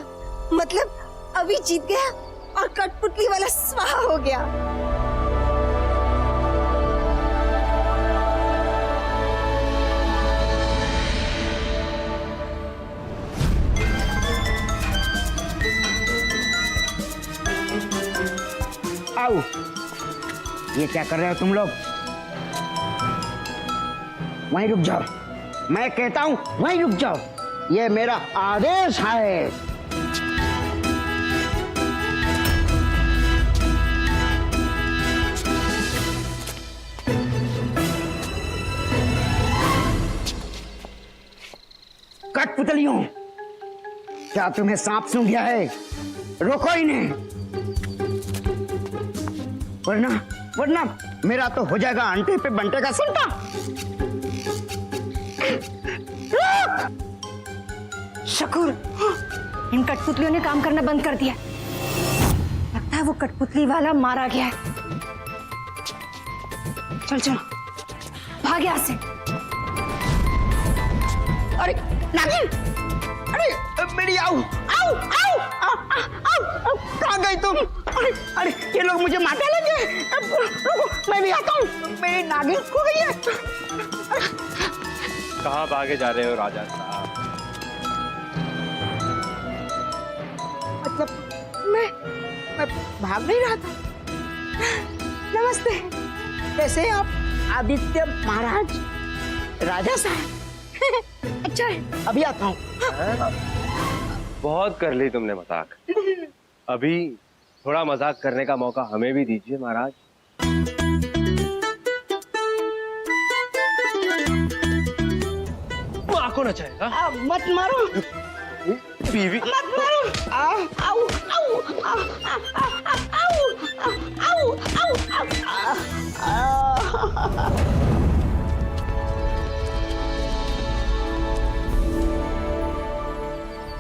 मतलब अभी जीत गया और कठपुतली वाला स्वाहा हो गया। आओ, ये क्या कर रहे हो तुम लोग? वहीं रुक जाओ, मैं कहता हूं वहीं रुक जाओ, ये मेरा आदेश है। कठपुतलियों, क्या तुम्हें सांप सूंघ गया है? रोको इन्हें, वरना मेरा तो हो जाएगा आंटे पे बंटे का सुनता। शकूर, इन कठपुतलियों ने काम करना बंद कर दिया। लगता है वो कठपुतली वाला मारा गया है। चल चलो, भाग यहाँ से। अरे नागिन, अरे मेरी आओ आओ आओ आओ आओ, कहाँ गई तुम? अरे ये लोग मुझे मार डालेंगे। रुको, मैं भी आता हूँ। मेरी नागिन खो गई है। कहाँ भागे जा रहे हो राजा साहब? मतलब मैं भाग नहीं रहा था। नमस्ते, कैसे आप आदित्य महाराज? राजा साहब अच्छा है, अभी आता हूँ। बहुत कर ली तुमने मजाक। अभी थोड़ा मजाक करने का मौका हमें भी दीजिए महाराज। माँ को नचाएगा? मत मारो बीवी, मत मारो। आओ आओ आओ आओ आओ आओ आओ।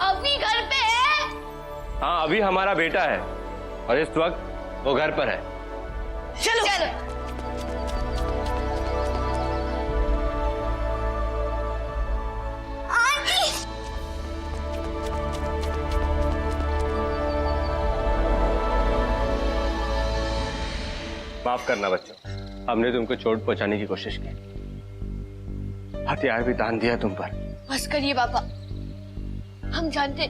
अभी घर पे है? हाँ अभी हमारा बेटा है और इस वक्त वो घर पर है। चलो चलो। माफ करना बच्चों, हमने तुमको चोट पहुंचाने की कोशिश की, हथियार भी तान दिया तुम पर। बस करिए पापा, हम जानते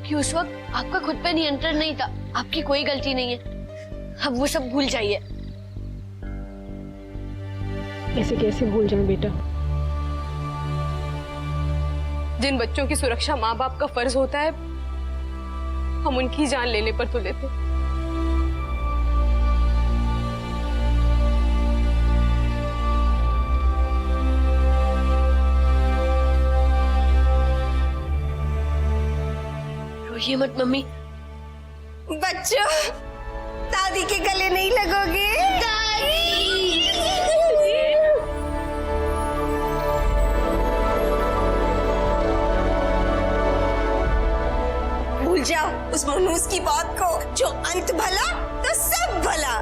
कि उस वक्त आपका खुद पे नियंत्रण नहीं था, आपकी कोई गलती नहीं है। अब वो सब भूल जाइए। ऐसे कैसे भूल जाएं बेटा? जिन बच्चों की सुरक्षा माँ बाप का फर्ज होता है, हम उनकी जान लेने पर तुले थे। रोइए मत मम्मी। बच्चों, दादी के गले नहीं लगोगे? भूल जाओ उस मनूस की बात को, जो अंत भला तो सब भला।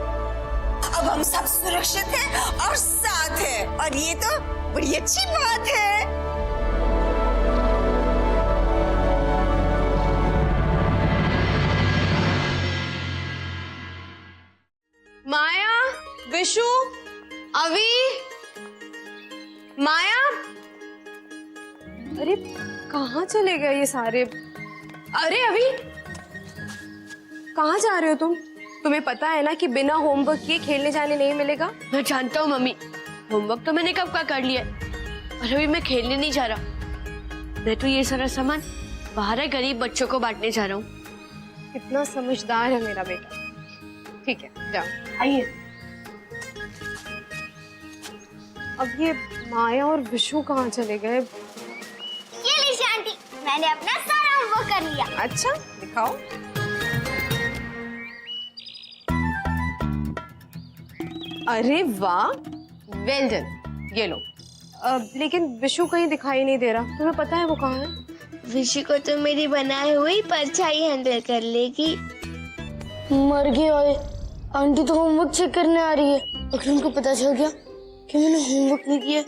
अब हम सब सुरक्षित हैं और साथ हैं, और ये तो बड़ी अच्छी बात है। माया, विशु, अभी, माया, अरे कहाँ चले गए ये सारे? अरे अभी, कहाँ जा रहे हो तुम? तुम्हें पता है ना कि बिना होमवर्क किए खेलने जाने नहीं मिलेगा। मैं जानता हूँ मम्मी, होमवर्क तो मैंने कब का कर लिया है, और अभी मैं खेलने नहीं जा रहा। मैं तो ये सारा सामान बाहर है गरीब बच्चों को बांटने जा रहा हूँ। कितना समझदार है मेरा बेटा। ठीक है, जाओ। आइए। अब ये माया और विशु कहाँ चले गए? ये लीजिए आंटी, मैंने अपना सारा होमवर्क कर लिया। अच्छा, दिखाओ। अरे वाह, वेल डन। ये लो। लेकिन विशु कहीं दिखाई नहीं दे रहा, तुम्हें पता है वो कहाँ है? विशु को तो मेरी बनाई हुई परछाई हैंडल कर लेगी। मर गए ओए। आंटी तो होमवर्क चेक करने आ रही है। अगर उनको पता चल गया कि मैंने होमवर्क नहीं किया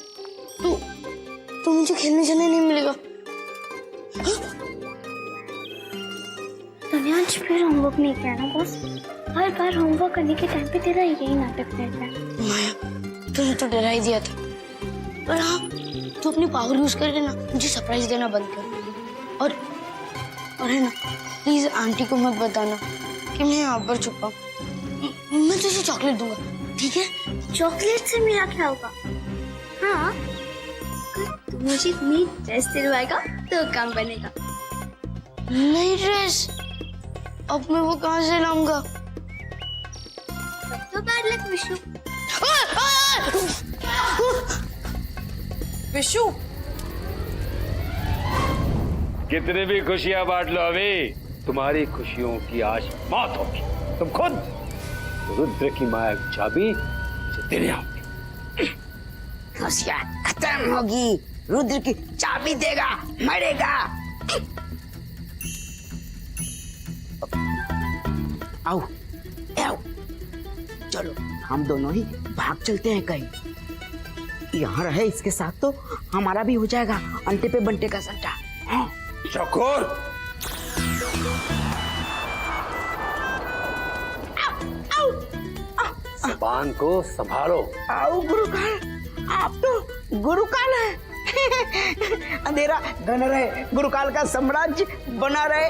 तो मुझे खेलने जाने नहीं मिलेगा। तूने आज फिर होमवर्क नहीं किया ना बॉस? हर बार होमवर्क करने के टाइम पे तेरा यही नाटक रहता है। माया, तूने तो डरा ही दिया था। पर हाँ, तू अपनी पावर यूज करके ना मुझे सरप्राइज देना बंद कर। और है ना, प्लीज आंटी को मत बताना कि मैं यहाँ पर छुपा हूँ। मैं तुझे चॉकलेट दूंगा, ठीक है? चॉकलेट से मेरा क्या होगा? हाँ, अगर तू मुझे नई ड्रेस दिलवाएगा तो काम बनेगा। नई ड्रेस? अब मैं वो कहाँ से लाऊंगा? तो बैड लक विशु। विशु, कितने भी खुशियां बांट लो अभी, तुम्हारी खुशियों की आज मौत होगी। तुम खुद रुद्र की माया की चाबी से देने आओगे। खुशियाँ खत्म होगी, रुद्र की चाबी देगा, मरेगा। आओ, आओ, चलो हम दोनों ही भाग चलते हैं कहीं। यहाँ रहे इसके साथ तो हमारा भी हो जाएगा अंटे पे बंटे का सट्टा। हाँ। चकोर, जबान को संभालो। आओ गुरुकाल, आप तो गुरुकाल है। अंधेरा घन रहे, गुरुकाल का साम्राज्य बना रहे।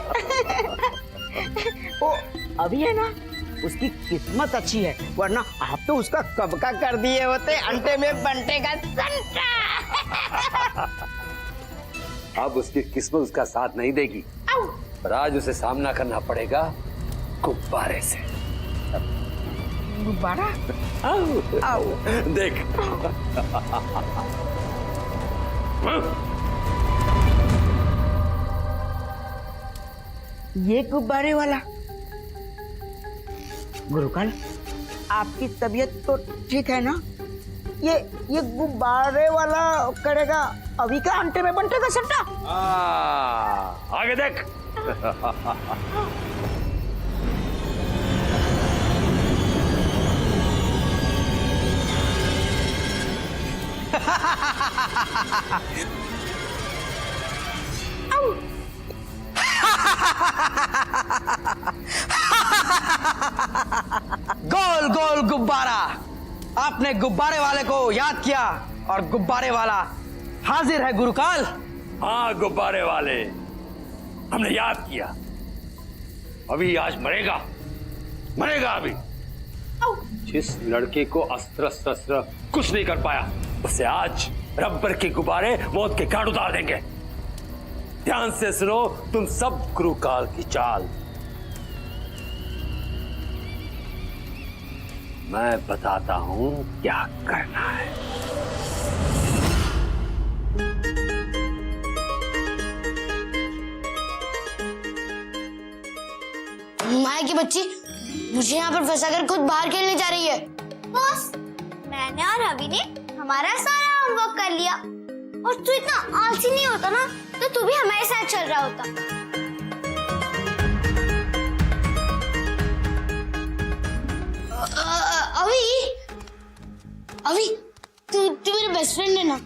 वो अभी है ना, उसकी किस्मत अच्छी है, वरना आप तो उसका कब का कर दिए होते अंटे में बंटे का संटा। अब उसकी किस्मत उसका साथ नहीं देगी, पर आज उसे सामना करना पड़ेगा गुब्बारे से। गुब्बारा? आओ, आओ, देख। ये गुब्बारे वाला? गुरुकाल, आपकी तबीयत तो ठीक है ना? ये गुब्बारे वाला करेगा अभी का अंटे में बंटे का सट्टा? आगे देख। गोल गोल गुब्बारा। आपने गुब्बारे वाले को याद किया और गुब्बारे वाला हाजिर है गुरुकाल। हाँ गुब्बारे वाले, हमने याद किया। अभी आज मरेगा, मरेगा अभी। जिस लड़के को अस्त्र शस्त्र कुछ नहीं कर पाया, उसे आज रबर के गुब्बारे मौत के घाट उतार देंगे। ध्यान से सुनो तुम सब गुरुकाल की चाल। मैं बताता हूं क्या करना है। माया की बच्ची मुझे यहाँ पर फंसा कर खुद बाहर खेलने जा रही है। बॉस, मैंने और अभी ने हमारा सारा होमवर्क कर लिया, और तू इतना आलसी नहीं होता ना तो तू भी हमारे साथ चल रहा होता। अभी तू मेरे बेस्ट फ्रेंड है ना,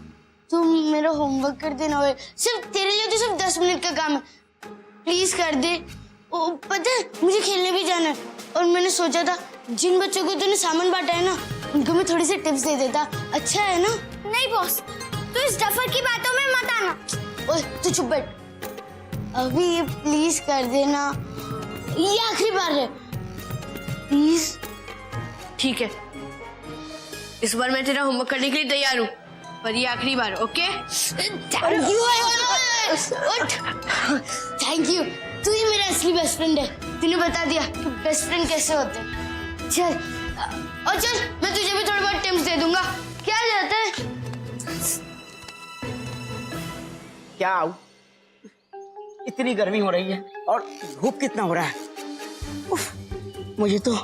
तू मेरा होमवर्क कर देना। सिर्फ तेरे लिए तो सिर्फ 10 मिनट का काम है, प्लीज कर दे। पता है मुझे खेलने भी जाना है, और मैंने सोचा था जिन बच्चों को तूने सामान बांटा है ना, उनको मैं थोड़ी सी टिप्स दे देता। अच्छा है ना? नहीं बॉस, तू इस डफर की बातों में मत आना। ओए तू चुप बैठ। अभी प्लीज कर देना, ये आखिरी बार है, प्लीज। ठीक है, इस बार मैं तेरा होमवर्क करने के लिए तैयार हूँ, पर ये आखिरी बार। Okay? Thank you. Thank you, तू ही मेरा असली बेस्ट फ्रेंड है। तूने बता दिया कि बेस्ट फ्रेंड कैसे होते हैं। चल, और चल मैं तुझे भी थोड़ा बहुत टिप्स दे दूंगा। क्या जाता है? क्या आऊं? इतनी गर्मी हो रही है और धूप कितना हो रहा है। उफ, मुझे तो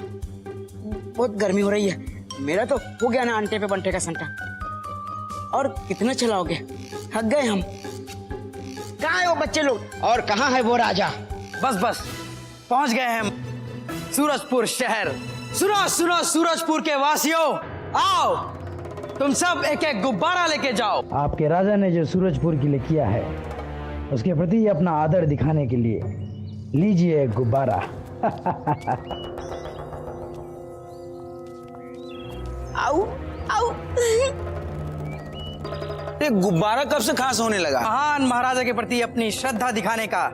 बहुत गर्मी हो रही है। मेरा तो हो गया ना अंटे पे बंटे का संटा। और कितना चलाओगे? थक गए हम। कहाँ है वो बच्चे लोग और कहाँ है वो राजा? बस बस पहुंच गए हैं हम। सूरजपुर शहर। सुनो सुनो सूरजपुर के वासियों, आओ तुम सब एक एक गुब्बारा लेके जाओ। आपके राजा ने जो सूरजपुर के लिए किया है उसके प्रति अपना आदर दिखाने के लिए लीजिए एक गुब्बारा। आओ आओ। ये गुब्बारा कब से खास होने लगा? महान महाराजा के प्रति अपनी श्रद्धा दिखाने का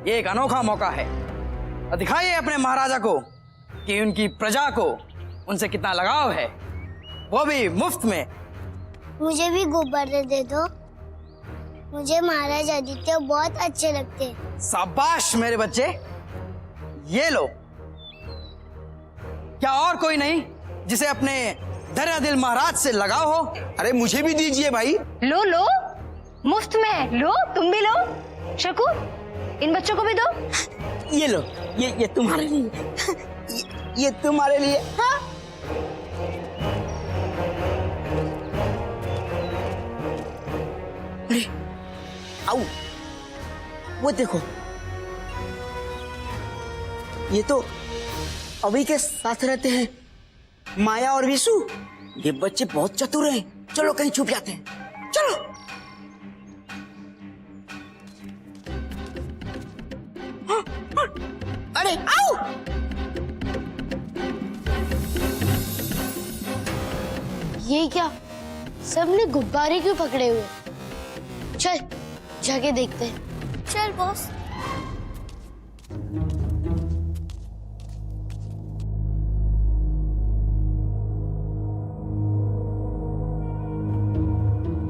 ये एक अनोखा मौका है। और दिखाइए अपने महाराजा को कि उनकी प्रजा को उनसे कितना लगाव है, वो भी मुफ्त में। मुझे भी गुब्बारे दे दो, मुझे महाराज आदित्य बहुत अच्छे लगते हैं। शाबाश मेरे बच्चे, ये लो। क्या और कोई नहीं जिसे अपने दरिया दिल महाराज से लगाव हो? अरे मुझे भी दीजिए भाई। लो लो, मुफ्त में लो, तुम भी लो। शकू, इन बच्चों को भी दो। ये लो, ये तुम्हारे लिए, ये तुम्हारे लिए। हाँ? अरे, आओ, वो देखो, ये तो अभी के साथ रहते हैं, माया और विशु। ये बच्चे बहुत चतुर हैं। चलो कहीं छुप जाते हैं, चलो। हाँ, हाँ, अरे आओ। ये क्या, सबने गुब्बारे क्यों पकड़े हुए? चल जाके देखते हैं। चल बॉस।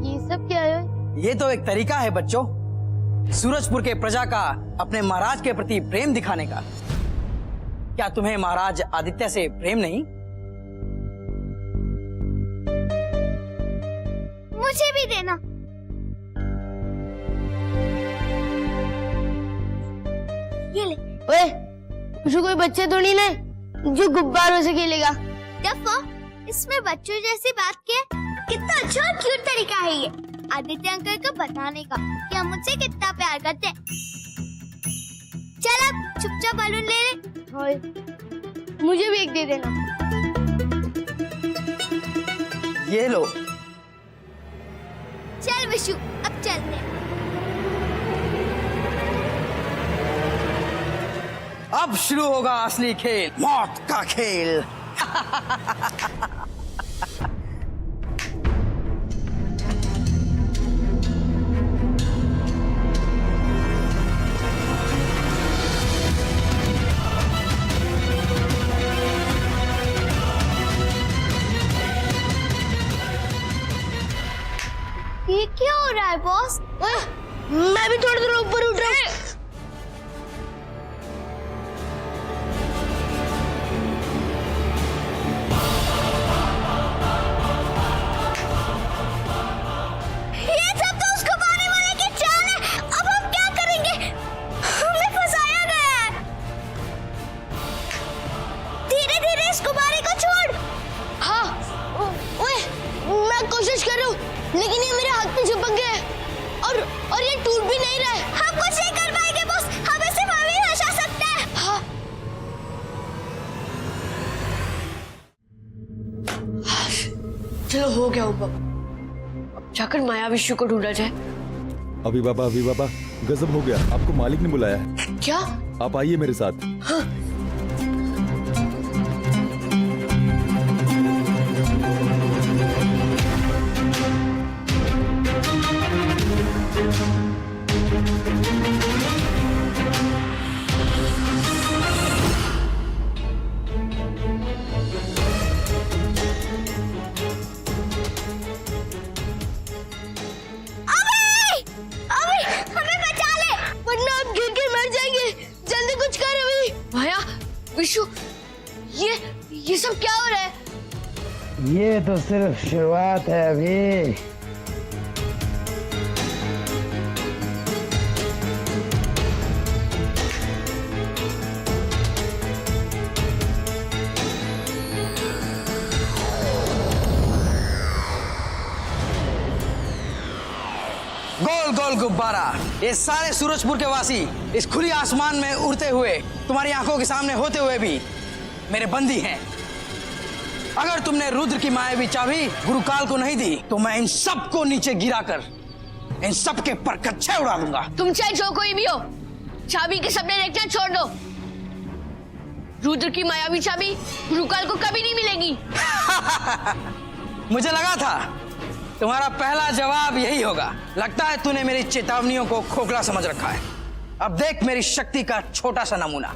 ये सब क्या है? ये तो एक तरीका है बच्चों, सूरजपुर के प्रजा का अपने महाराज के प्रति प्रेम दिखाने का। क्या तुम्हें महाराज आदित्य से प्रेम नहीं? मुझे भी देना। ये ले। ओए, मुझे कोई बच्चे तो नहीं ले जो गुब्बारों से खेलेगा? देखो, इसमें बच्चों जैसी बात के कितना अच्छा और क्यूट तरीका है ये आदित्य अंकल को बताने का कि हम मुझसे कितना प्यार करते हैं। चल अब चुपचाप बलून ले ले। ओए, मुझे भी एक दे देना। ये लो। चल विशु, अब चलते हैं। अब शुरू होगा असली खेल, मौत का खेल। ये क्या हो रहा है बॉस? मैं भी थोड़ी देर ऊपर उठ रहा हूँ। ये सब तो उसको मारने वाले की चाल है। अब हम क्या करेंगे? हमें फंसाया गया है। धीरे धीरे इस गुब्बारे को छोड़। हाँ, ओए, मैं कोशिश कर रहा हूँ लेकिन ये मेरे हाथ में चिपक गया है और ये टूट भी नहीं रहा है। हम कुछ नहीं कर पाएंगे बॉस, हमें सिर्फ अभी फंसा सकता है। हाँ। चलो हो गया ऊपर, अब जाकर माया विशु को ढूंढा जाए। अभी बाबा गजब हो गया, आपको मालिक ने बुलाया है। क्या? आप आइए मेरे साथ। हाँ। विशु, ये सब क्या हो रहा है? ये तो सिर्फ शुरुआत है अभी। गोल गोल गुब्बारा, ये सारे सूरजपुर के वासी इस खुली आसमान में उड़ते हुए तुम्हारी आंखों के सामने होते हुए भी मेरे बंदी हैं। अगर तुमने रुद्र की मायावी चाबी गुरुकाल को नहीं दी तो मैं इन सबको नीचे गिराकर इन सबके पर कच्चे उड़ा दूंगा। तुम चाहे जो कोई भी हो, चाबी के सपने देखना छोड़ दो। रुद्र की मायावी चाबी गुरुकाल को कभी नहीं मिलेगी। मुझे लगा था तुम्हारा पहला जवाब यही होगा। लगता है तूने मेरी चेतावनियों को खोखला समझ रखा है। अब देख मेरी शक्ति का छोटा सा नमूना।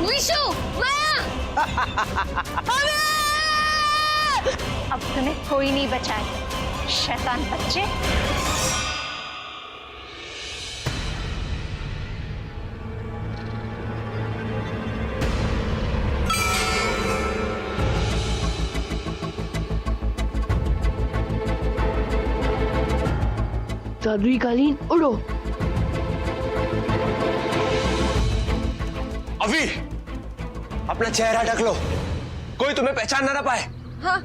विशु, माया! अब तुम्हें कोई नहीं बचाए, शैतान बच्चे। जादुई कालीन उड़ो। अभी अपना चेहरा ढक लो, कोई तुम्हें पहचान ना पाए। हाँ।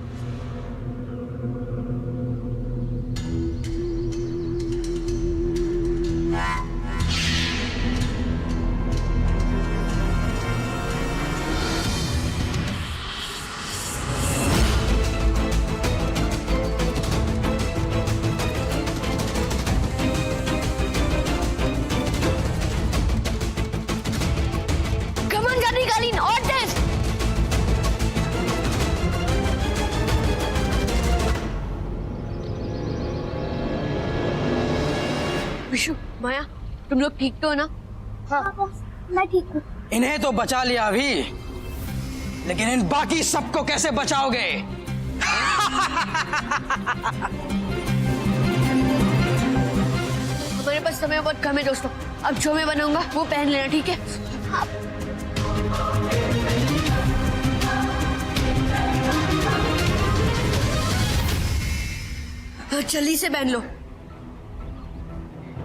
कमन जादुई कालीन और तेज। विशु, माया, तुम लोग ठीक तो हो ना? हाँ बॉस, मैं ठीक हूँ। इन्हें तो बचा लिया अभी, लेकिन इन बाकी सबको कैसे बचाओगे? हमारे पास समय बहुत कम है दोस्तों। अब जो मैं बनाऊंगा वो पहन लेना, ठीक है? जल्दी से पहन लो।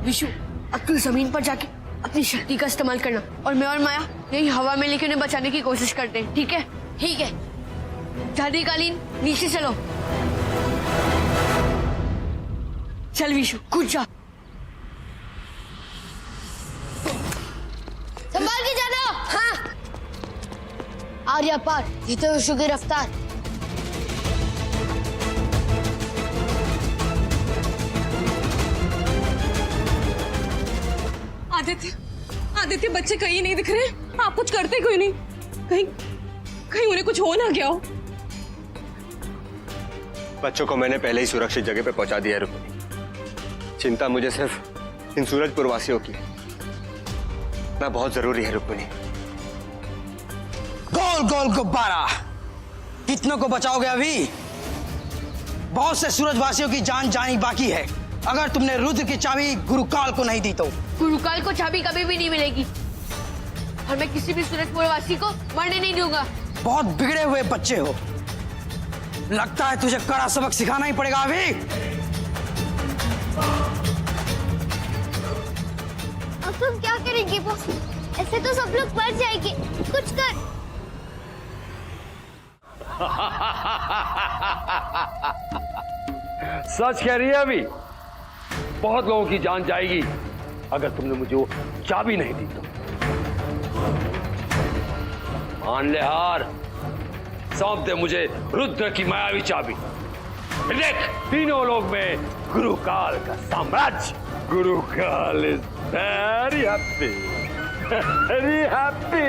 विशु, अब तू जमीन पर जाके अपनी शक्ति का इस्तेमाल करना और मैं और माया यही हवा में लेके उन्हें बचाने की कोशिश करते हैं, ठीक है? ठीक है। जादुई कालीन नीचे चलो। चल विशु, कूद जा। संभाल के जाना। हाँ। आर्या पार, ये तो विशु की रफ्तार। आदित्य, आदित्य, बच्चे कहीं नहीं दिख रहे। आप कुछ करते क्यों नहीं? कहीं उन्हें कुछ हो ना गया हो। बच्चों को मैंने पहले ही सुरक्षित जगह पे पहुंचा दिया है रुक्मिणी। चिंता मुझे सिर्फ इन सूरजपुर वासियों की ना बहुत जरूरी है रुक्मिणी। गोल गोल गुब्बारा, कितनों को बचाओगे अभी? बहुत से सूरजवासियों की जान जानी बाकी है। अगर तुमने रुद्र की चाबी गुरुकाल को नहीं दी तो गुरुकाल को चाबी कभी भी नहीं मिलेगी और मैं किसी भी सूरजपुरवासी को मरने नहीं दूंगा। बहुत बिगड़े हुए बच्चे हो, लगता है तुझे कड़ा सबक सिखाना ही पड़ेगा अभी। अब तुम क्या करेंगे बॉस? ऐसे तो सब लोग मर जाएंगे। कुछ कर। सच कह रही है अभी। बहुत लोगों की जान जाएगी अगर तुमने मुझे वो चाबी नहीं दी तो। मान ले हार, सौंप दे मुझे रुद्र की मायावी चाबी। देख, तीनों लोग में गुरुकाल का साम्राज्य। गुरुकाल is very happy, very happy.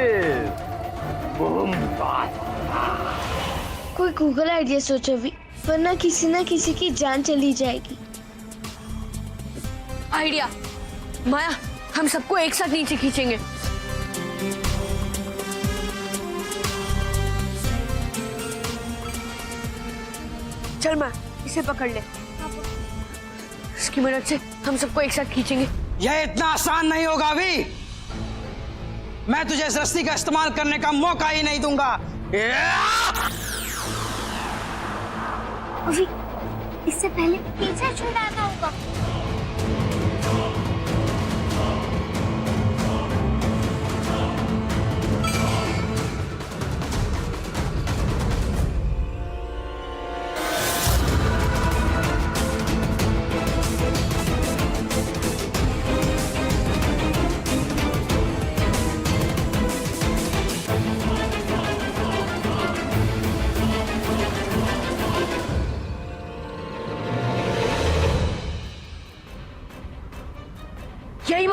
कोई गूगल आइडिया सोचो भी, वरना किसी ना किसी की जान चली जाएगी। आइडिया, माया, हम सबको एक साथ नीचे खींचेंगे। चल माया, इसे पकड़ ले। इसकी मदद से हम सबको एक साथ खींचेंगे। यह इतना आसान नहीं होगा अभी। मैं तुझे इस रस्सी का इस्तेमाल करने का मौका ही नहीं दूंगा। इससे पहले पीछे छुड़ाना होगा।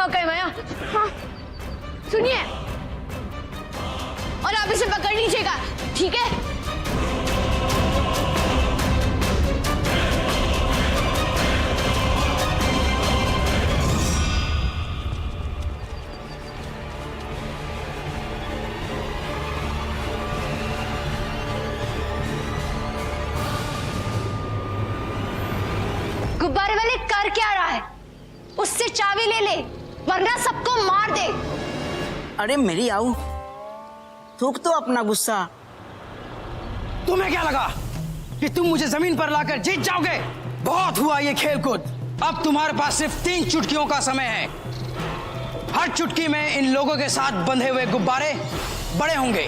मौका है माया। हाँ सुनिए, और आप इसे पकड़ लीजिएगा, ठीक है? गुब्बारे वाले कर क्या रहा है? उससे चाबी ले ले, वरना सबको मार दे। अरे मेरी आओ, थूक तो अपना गुस्सा। तुम्हें क्या लगा कि तुम मुझे जमीन पर लाकर जीत जाओगे? बहुत हुआ ये खेल कूद। अब तुम्हारे पास सिर्फ 3 चुटकियों का समय है। हर चुटकी में इन लोगों के साथ बंधे हुए गुब्बारे बड़े होंगे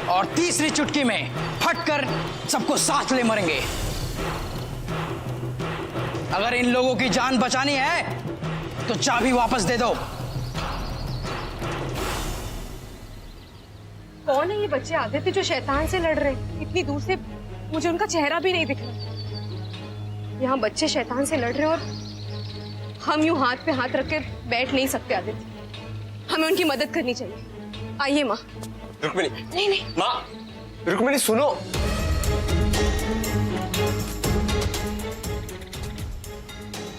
और तीसरी चुटकी में फटकर सबको साथ ले मरेंगे। अगर इन लोगों की जान बचानी है तो चाबी वापस दे दो। कौन है ये बच्चे आदित्य जो शैतान से लड़ रहे हैं? इतनी दूर से मुझे उनका चेहरा भी नहीं दिख रहा। यहाँ बच्चे शैतान से लड़ रहे हैं और हम यूं हाथ पे हाथ रख के बैठ नहीं सकते आदित्य। हमें उनकी मदद करनी चाहिए। आइए माँ। रुक्मिणी, नहीं नहीं माँ, रुक्मिणी सुनो।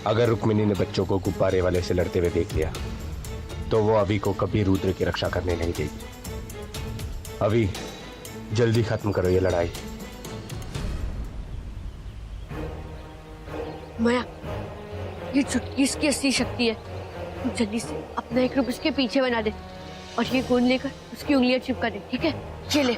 अगर रुक्मिणी ने बच्चों को गुब्बारे वाले से लड़ते हुए देख लिया तो वो अभी को कभी रुद्र की रक्षा करने नहीं देगी। अभी जल्दी खत्म करो ये लड़ाई। माया, ये चुटकी इसकी असली शक्ति है। तू जल्दी से अपना एक रूप इसके पीछे बना दे और ये गोंद लेकर उसकी उंगलियां चिपका दे, ठीक है? चले।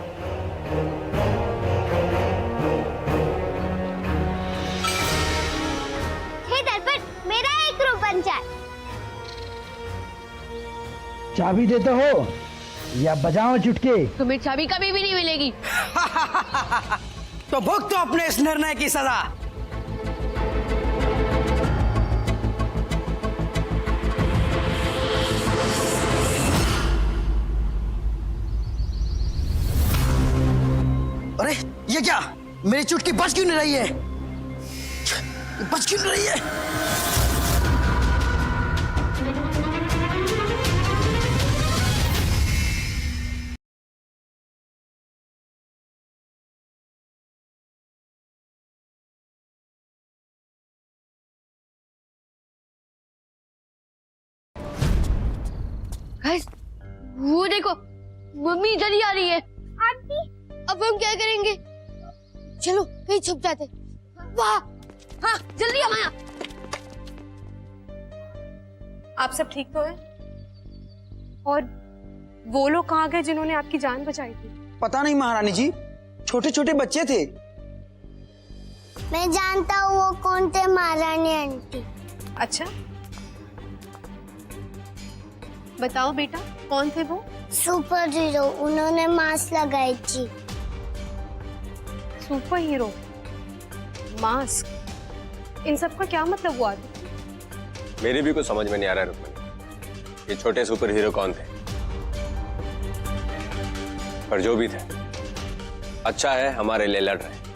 मेरा एक रूप बन जाए। चाबी देते हो या बजाओ चुटकी? तुम्हें चाबी कभी भी नहीं मिलेगी। तो भुगतो अपने इस निर्णय की सजा। अरे ये क्या, मेरी चुटकी बच क्यों नहीं रही है? बच क्यों नहीं रही है? गाइस, वो देखो, मम्मी इधर ही आ रही है। आंटी, अब हम क्या करेंगे? चलो कहीं छुप जाते। वाह, हाँ जल्दी आ माया। आप सब ठीक तो हैं? और वो लोग कहाँ गए जिन्होंने आपकी जान बचाई थी? पता नहीं महारानी जी, छोटे छोटे बच्चे थे। मैं जानता हूँ वो कौन थे, महारानी आंटी। अच्छा, बताओ बेटा, कौन थे वो? सुपर हीरो, उन्होंने मास्क लगाई थी। सुपर हीरो, मास्क, इन सब का क्या मतलब हुआ? मेरी भी कुछ समझ में नहीं आ रहा है रुक्मिणी, ये छोटे सुपर हीरो कौन थे? पर जो भी थे, अच्छा है हमारे लिए लड़ रहे हैं।